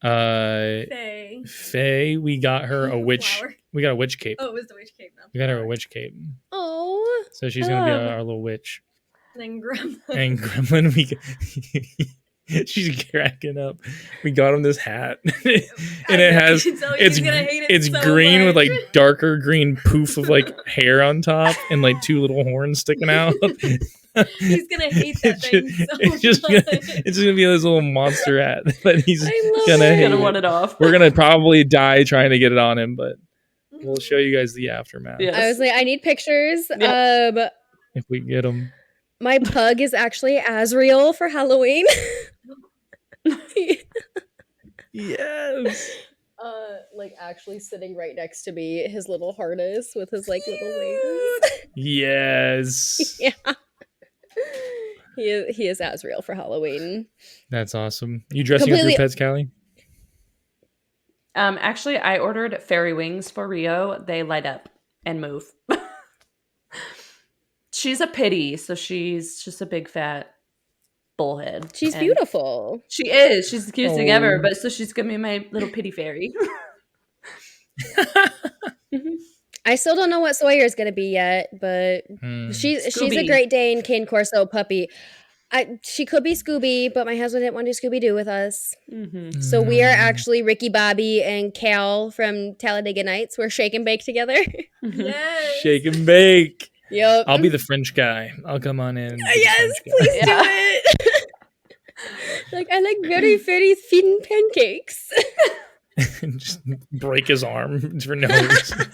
Faye, we got her a witch. Flower. We got a witch cape. Oh, it was the witch cape. We got her a witch cape, Oh. so she's gonna be our little witch. And then Grandma. And Gremlin, she's cracking up. We got him this hat, and it's green with like darker green poof of like hair on top and like 2 little horns sticking out. He's gonna hate that thing so it's just gonna be this little monster hat, but he's Gonna want it off. We're gonna probably die trying to get it on him, but we'll show you guys the aftermath. Yes. I was like, I need pictures. Yep. If we get him. My pug is actually Azrael for Halloween. Yes. Like actually sitting right next to me, his little harness with his like little wings. Yes. Yeah. He is Azrael for Halloween. That's awesome. You dressing up your pets, Callie? Actually, I ordered fairy wings for Rio. They light up and move. She's a pity, so she's just a big fat bullhead. She's And beautiful. She is. She's the cutest thing ever, but so she's gonna be my little pity fairy. I still don't know what Sawyer is gonna be yet, but she's a Scooby. Great Dane Cane Corso puppy. She could be Scooby, but my husband didn't want to do Scooby Doo with us. So we are actually Ricky Bobby and Cal from Talladega Nights. We're shake and bake together. Yes. Shake and bake. Yep. I'll be the French guy. I'll come on in. Yes, please do it. Like, I like very, very thin pancakes. Just break his arm for no reason.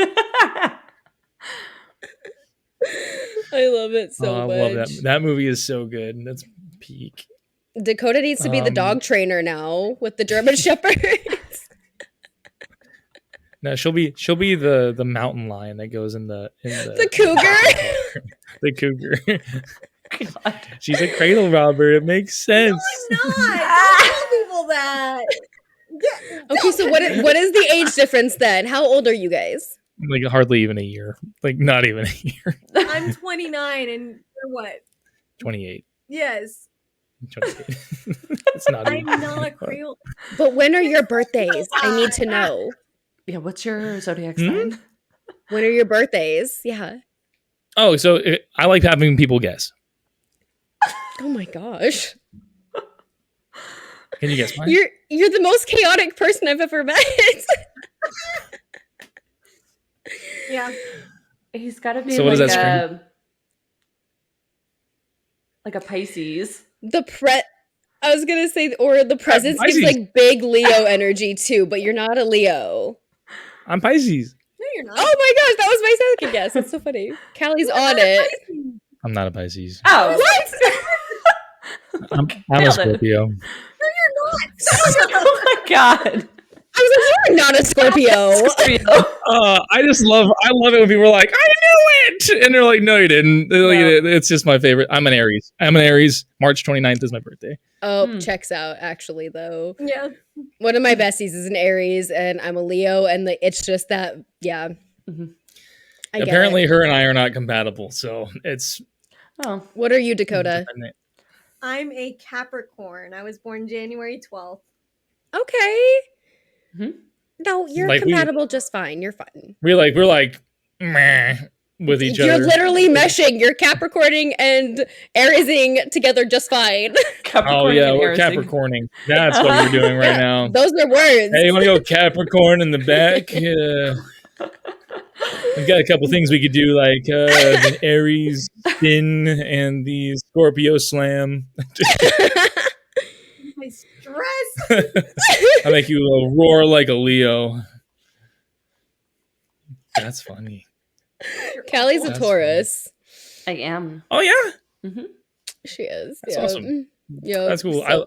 I love it so much. I love that. That movie is so good. That's peak. Dakota needs to be the dog trainer now with the German Shepherds. No, she'll be the mountain lion that goes in the cougar. The cougar. God. She's a cradle robber. It makes sense. No, I'm not. Don't tell people that. Okay, so what is the age difference then? How old are you guys? Like hardly even a year. Like not even a year. I'm 29 and you're what? 28. Yes. 28. It's not. I'm not a cradle. But when are your birthdays? I need to know. Yeah, what's your zodiac sign? When are your birthdays? Yeah. Oh, so I like having people guess. Oh my gosh. Can you guess mine? You're the most chaotic person I've ever met. Yeah. He's got to be So what like does that scream? Like a Pisces. I was gonna say, or the presence gives like big Leo energy too, but you're not a Leo. I'm Pisces. No, you're not. Oh my gosh, that was my second guess. That's so funny. Callie's on it. I'm not a Pisces. Oh, what? I'm a Scorpio. No, you're not. Oh my god. I was like, you're not a Scorpio. I love it when people are like, I knew it, and they're like, no, you didn't. No. It's just my favorite. I'm an Aries. March 29th is my birthday. Oh, checks out, actually, though. Yeah. One of my besties is an Aries, and I'm a Leo, and it's just that, yeah. Mhm. Apparently, her and I are not compatible, so it's. Oh, what are you, Dakotah? I'm a Capricorn. I was born January 12th. Okay. Mhm. No, you're Like compatible just fine. You're fine. We're like meh with each other. You're literally meshing. You're Capricorning and Ariesing together just fine. Oh yeah, we're Capricorning. That's what we're doing right now. Those are words. Hey, you want to go Capricorn in the back? We've got a couple things we could do, like the Aries spin and the Scorpio slam. My stress. I'll make you roar like a Leo. That's funny. Callie's a Taurus. I am. Oh yeah, she is. That's awesome. Yeah, that's cool. So.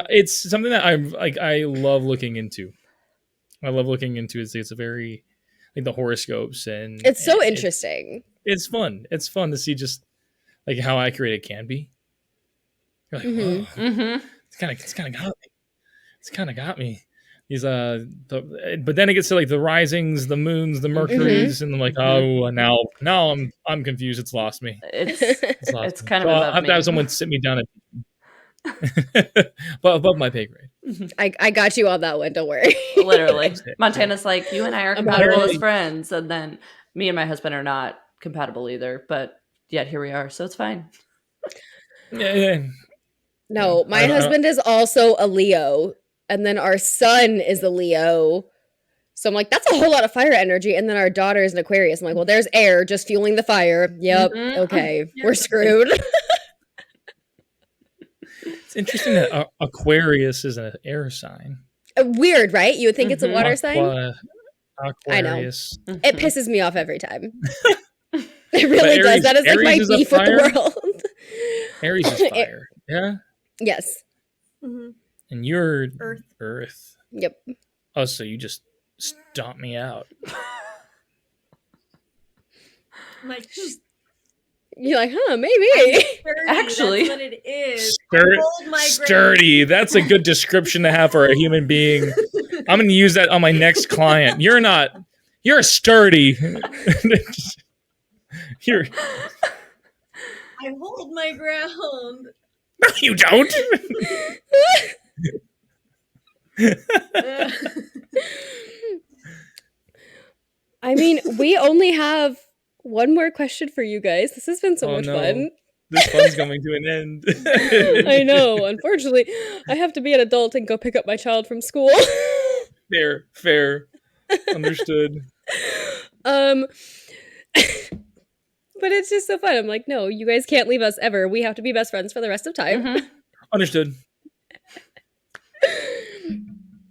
It's something that I love looking into. It's a very like the horoscopes and it's so interesting. It's fun. It's fun to see just like how accurate it can be. You're like, it's kind of got me. These but then it gets to like the risings, the moons, the Mercuries, and I'm like, oh, now I'm confused. It's lost me. It's lost it's me. kind So of I'll have to have someone sit me down but above my pay grade. I got you on that one. Don't worry. Literally, Montana's like, you and I are compatible as friends, and then me and my husband are not compatible either. But yet here we are, so it's fine. Yeah. No, my husband is also a Leo, and then our son is a Leo. So I'm like, that's a whole lot of fire energy. And then our daughter is an Aquarius. I'm like, well, there's air just fueling the fire. Yep. Okay. We're screwed. It's interesting that Aquarius is an air sign. Weird, right? You would think it's a water sign? Aquarius. I know. It pisses me off every time. It really does. That is like my beef with the world. Aries is fire. Yeah? Yes. And you're Earth. Yep. Oh, so you just stomp me out. You're like, huh, maybe. Actually, that's what it is. Sturdy. That's a good description to have for a human being. I'm going to use that on my next client. You're sturdy. I hold my ground. No, you don't. I mean, we only have one more question for you guys. This has been so much fun. This fun's coming to an end. I know. Unfortunately, I have to be an adult and go pick up my child from school. Fair. Understood. But it's just so fun. I'm like, no, you guys can't leave us ever. We have to be best friends for the rest of time. Understood.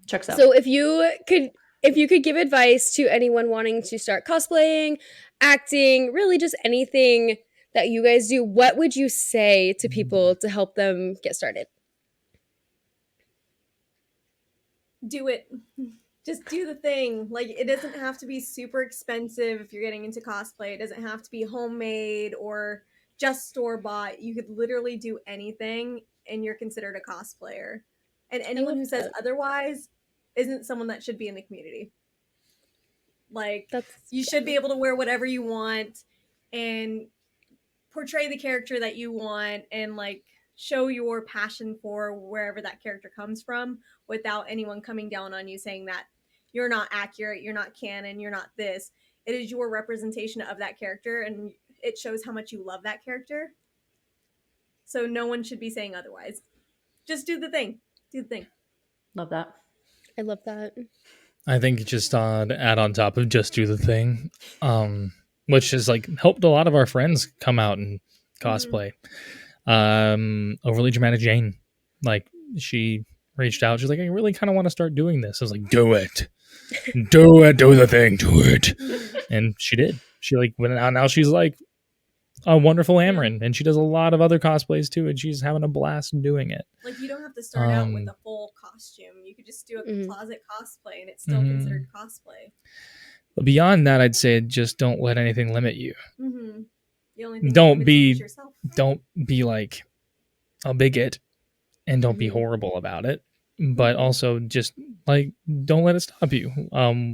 Checks out. So if you could give advice to anyone wanting to start cosplaying, acting, really just anything that you guys do, what would you say to people to help them get started? Do it. Just do the thing. Like, it doesn't have to be super expensive if you're getting into cosplay. It doesn't have to be homemade or just store-bought. You could literally do anything and you're considered a cosplayer. And anyone who says otherwise isn't someone that should be in the community. Like, you should be able to wear whatever you want and portray the character that you want and, like, show your passion for wherever that character comes from without anyone coming down on you saying that you're not accurate, you're not canon, you're not this. It is your representation of that character, and it shows how much you love that character. So no one should be saying otherwise. Just do the thing. Do the thing. Love that. I love that. I think just add on top of just do the thing, which has like helped a lot of our friends come out and cosplay. Overly Dramatic Jane, like, she reached out. She's like, I really kind of want to start doing this. I was like, do it. Do the thing, do it. And she did. She like went out. Now she's like a wonderful Amarin, and she does a lot of other cosplays too, and she's having a blast doing it. Like, you don't have to start out with a full costume. You could just do a closet cosplay, and it's still considered cosplay. But beyond that, I'd say just don't let anything limit you. Mm-hmm. The only thing Don't that limits you is be yourself. don't be like a bigot, and don't be horrible about it. But also just like don't let it stop you.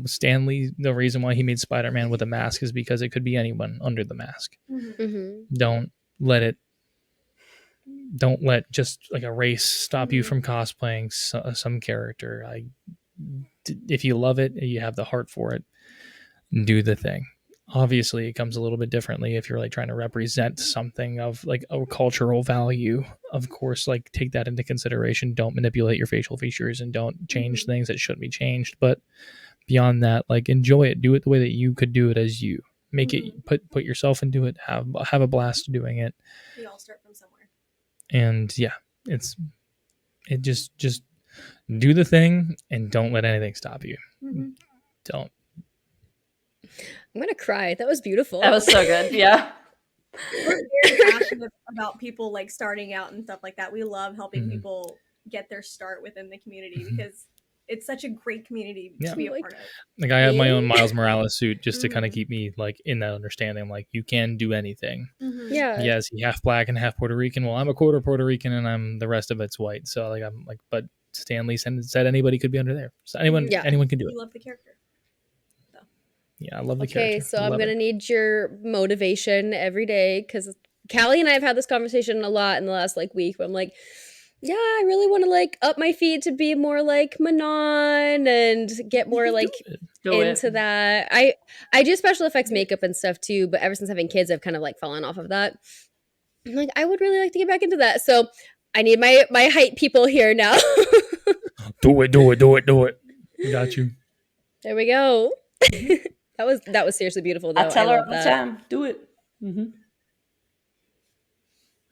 Stan Lee, the reason why he made Spider-Man with a mask is because it could be anyone under the mask. Don't let just like a race stop you from cosplaying some character. If you love it, you have the heart for it, do the thing. Obviously it comes a little bit differently if you're like trying to represent something of like a cultural value. Of course, like take that into consideration. Don't manipulate your facial features and don't change things that shouldn't be changed. But beyond that, like enjoy it. Do it the way that you could do it as you. Make it put yourself into it. Have a blast doing it. We all start from somewhere. And yeah, it just do the thing and don't let anything stop you. Don't. I'm gonna cry. That was beautiful. That was so good. Yeah. We're very passionate about people like starting out and stuff like that. We love helping people get their start within the community because it's such a great community to be a part of. Like I have my own Miles Morales suit just to kind of keep me like in that understanding. Like you can do anything. Yeah. Yes, he half black and half Puerto Rican. Well, I'm a quarter Puerto Rican and I'm the rest of it's white. So like I'm like, but Stanley said anybody could be under there. So anyone can do it. You love the character. Yeah, I love the character. Okay, so I'm going to need your motivation every day because Callie and I have had this conversation a lot in the last like week. But I'm like, yeah, I really want to like up my feed to be more like Manon and get more like into that. I do special effects makeup and stuff too, but ever since having kids, I've kind of like fallen off of that. I'm like, I would really like to get back into that. So I need my hype people here now. Do it. We got you. There we go. That was seriously beautiful though. I tell her all the time, do it.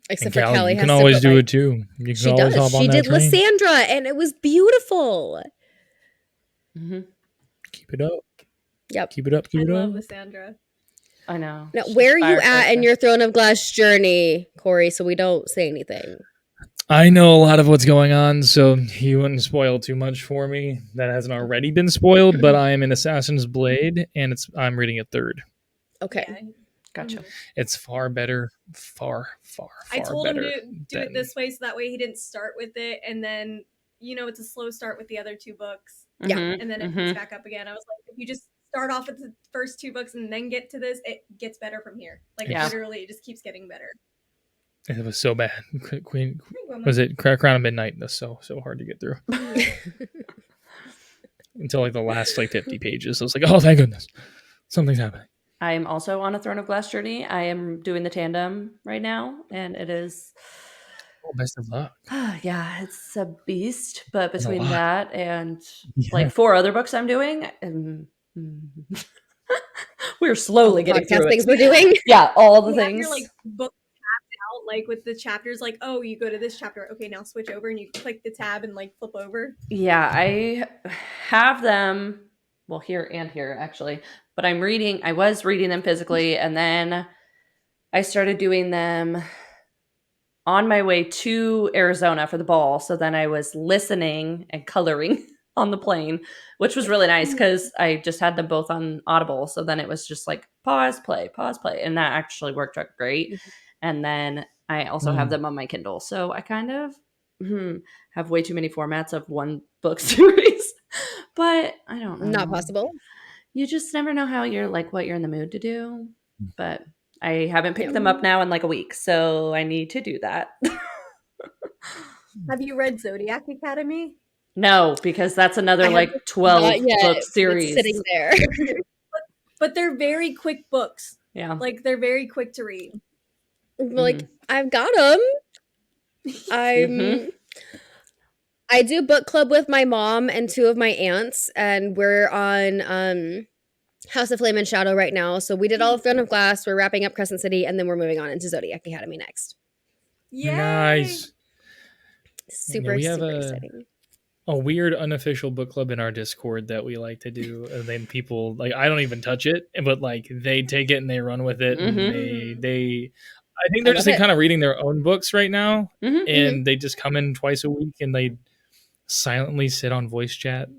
Except for Callie, you can always do it too. She does. She did Lysandra, and it was beautiful. Keep it up. Yep. Keep it up. I love Lysandra. I know. Now, where are you at in your Throne of Glass journey, Cory? So we don't say anything. I know a lot of what's going on, so you wouldn't spoil too much for me. That hasn't already been spoiled, but I am in Assassin's Blade, and I'm reading it third. Okay. Yeah. Gotcha. It's far better. Far I told him better to do it this way so that way he didn't start with it, and then, it's a slow start with the other two books. Yeah. And then it picks back up again. I was like, if you just start off with the first two books and then get to this, it gets better from here. Like, literally, it just keeps getting better. It was so bad. Queen was it Crown of Midnight? That's so hard to get through. Until like the last like 50 pages. I was like, oh thank goodness. Something's happening. I am also on a Throne of Glass journey. I am doing the tandem right now, and it is best of luck. Yeah, it's a beast. But between that and like 4 other books I'm doing, we're slowly getting through things it. we're doing. Yeah, all the things. You're like book out, like with the chapters, like, oh, you go to this chapter, okay, now switch over, and you click the tab and like flip over. Yeah, I have them, well, here and here actually, but I was reading them physically, and then I started doing them on my way to Arizona for the ball. So then I was listening and coloring on the plane, which was really nice because I just had them both on Audible. So then it was just like pause, play. And that actually worked out great. And then I also have them on my Kindle. So I kind of have way too many formats of one book series. But I don't know. Not possible. You just never know how you're like what you're in the mood to do. But I haven't picked them up now in like a week, so I need to do that. Have you read Zodiac Academy? No, because that's another like 12 book series. It's sitting there. But they're very quick books. Yeah. Like they're very quick to read. Like I've got them. I do book club with my mom and 2 of my aunts, and we're on House of Flame and Shadow right now. So we did all of Throne of Glass. We're wrapping up Crescent City, and then we're moving on into Zodiac Academy next. Yay! Nice. Super exciting. a weird unofficial book club in our Discord that we like to do, and then people like I don't even touch it, but like they take it and they run with it, and they I think they're I just love like, it. kind of reading their own books right now, Mhm. and they just come in twice a week and they silently sit on voice chat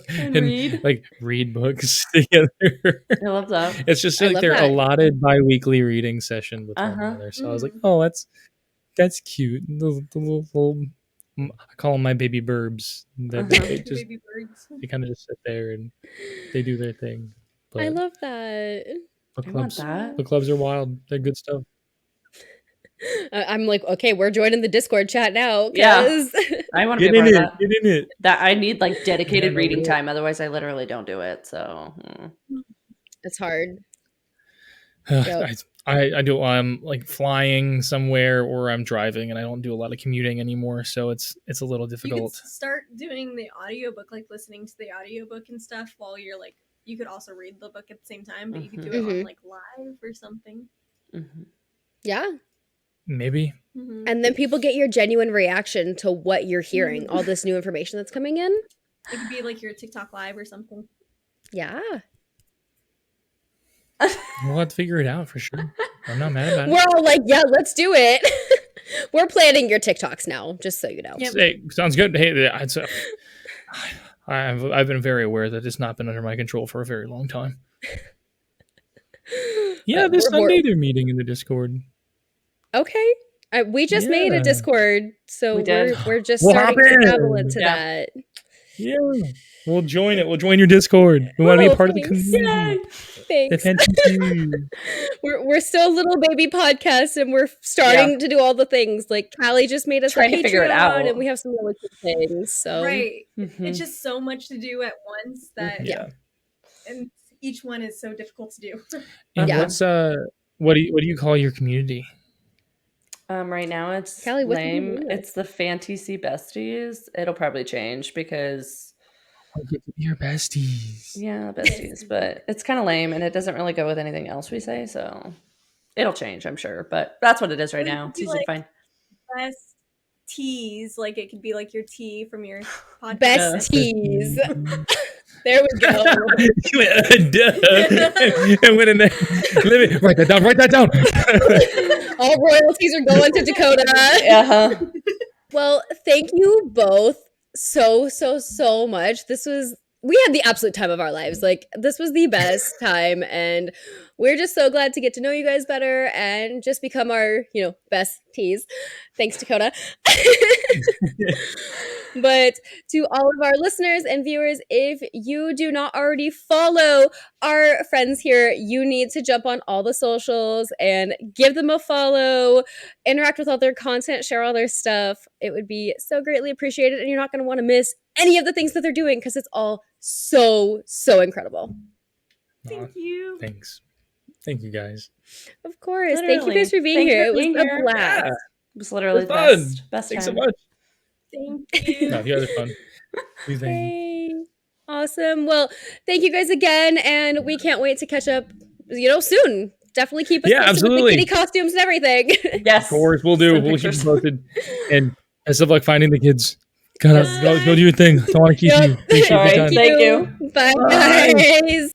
And read. read books together. I love that. It's just I like love their that. allotted bi-weekly reading session with one Uh-huh. another. So I was like, oh, that's cute. The little I call them my baby burbs. That they just Baby birds. they kind of just sit there and they do their thing. But I love that. book I want clubs, that. book clubs are wild. They're good stuff. I'm like, okay, we're joining the Discord chat now. Yeah. 'Cause I want to Get be a in part of it. that. Get in it. That I need like dedicated no, reading we- time. Otherwise, I literally don't do it. So it's hard. Yep. I do while I'm like flying somewhere or I'm driving, and I don't do a lot of commuting anymore, so it's a little You could difficult. start doing the audiobook, like listening to the audiobook and stuff while you're like, you could also read the book at the same time, but you could do it on Mhm. like live or something. Mhm. Yeah. Maybe. Mhm. And then people get your genuine reaction to what you're hearing, all this new information that's coming in. It could be like your TikTok live or something. Yeah. We'll have to figure it out for sure. I'm not mad about it. We're all like, yeah, let's do it. We're planning your TikToks now, just so you know. Yep. Hey, sounds good. Hey, it's I've been very aware that it's not been under my control for a very long time. Yeah, this we're- Sunday they're meeting in the Discord. Okay. We just made a Yeah. Discord, so We did. we're just We'll starting hop to in. dabble into Yeah. that. Yeah, we'll join it. We'll join your Discord. We want to be Oh, a part of the thanks. community. The Thanks. FanTEAsy. We're still a little baby podcast, and we're starting to do all the things. Like Callie just made us Trying a to figure it out. Patreon, and we have some really cool things. So Right. Mhm. It's just so much to do at once that Yeah. and each one is so difficult to do. And Yeah. what's what do you call your community? Right now it's Callie, what's the lame. name? It's the FanTEAsy besties. It'll probably change because I get to be your besties. yeah, besties, but it's kind of lame and it doesn't really go with anything else we say. So it'll change, I'm sure. But that's what it is right Or it now. could It's be easy to like- find. Best teas, like it could be like your tea from your podcast. Best teas. There we go. You went, duh. And went in there. Let me write that down. Write that down. All royalties are going to Dakota. Uh-huh. Well, thank you both so much. We had the absolute time of our lives. Like, this was the best time, and we're just so glad to get to know you guys better and just become our, best teas. Thanks, Dakota. But to all of our listeners and viewers, if you do not already follow our friends here, you need to jump on all the socials and give them a follow, interact with all their content, share all their stuff. It would be so greatly appreciated, and you're not going to want to miss any of the things that they're doing because it's all so incredible. Thank you. Thanks. Thank you guys. Of course. Thank you Literally. guys for being Thanks here. for It was being a here. blast. Yeah. It was literally It the was fun. best Thanks time. so much. Thank you. No, you guys are fun. Do you think? Hey. Awesome. Well, thank you guys again, and we can't wait to catch up, soon. Definitely keep us Yeah, posted with absolutely. the kitty costumes and everything. Yes. Of course, we'll do. Send We'll keep pictures. you posted. And best of luck finding the kids. Go Yes. do your thing. Don't want to keep Yep. you. Appreciate Sorry. your time. Thank you. Bye, Bye. guys.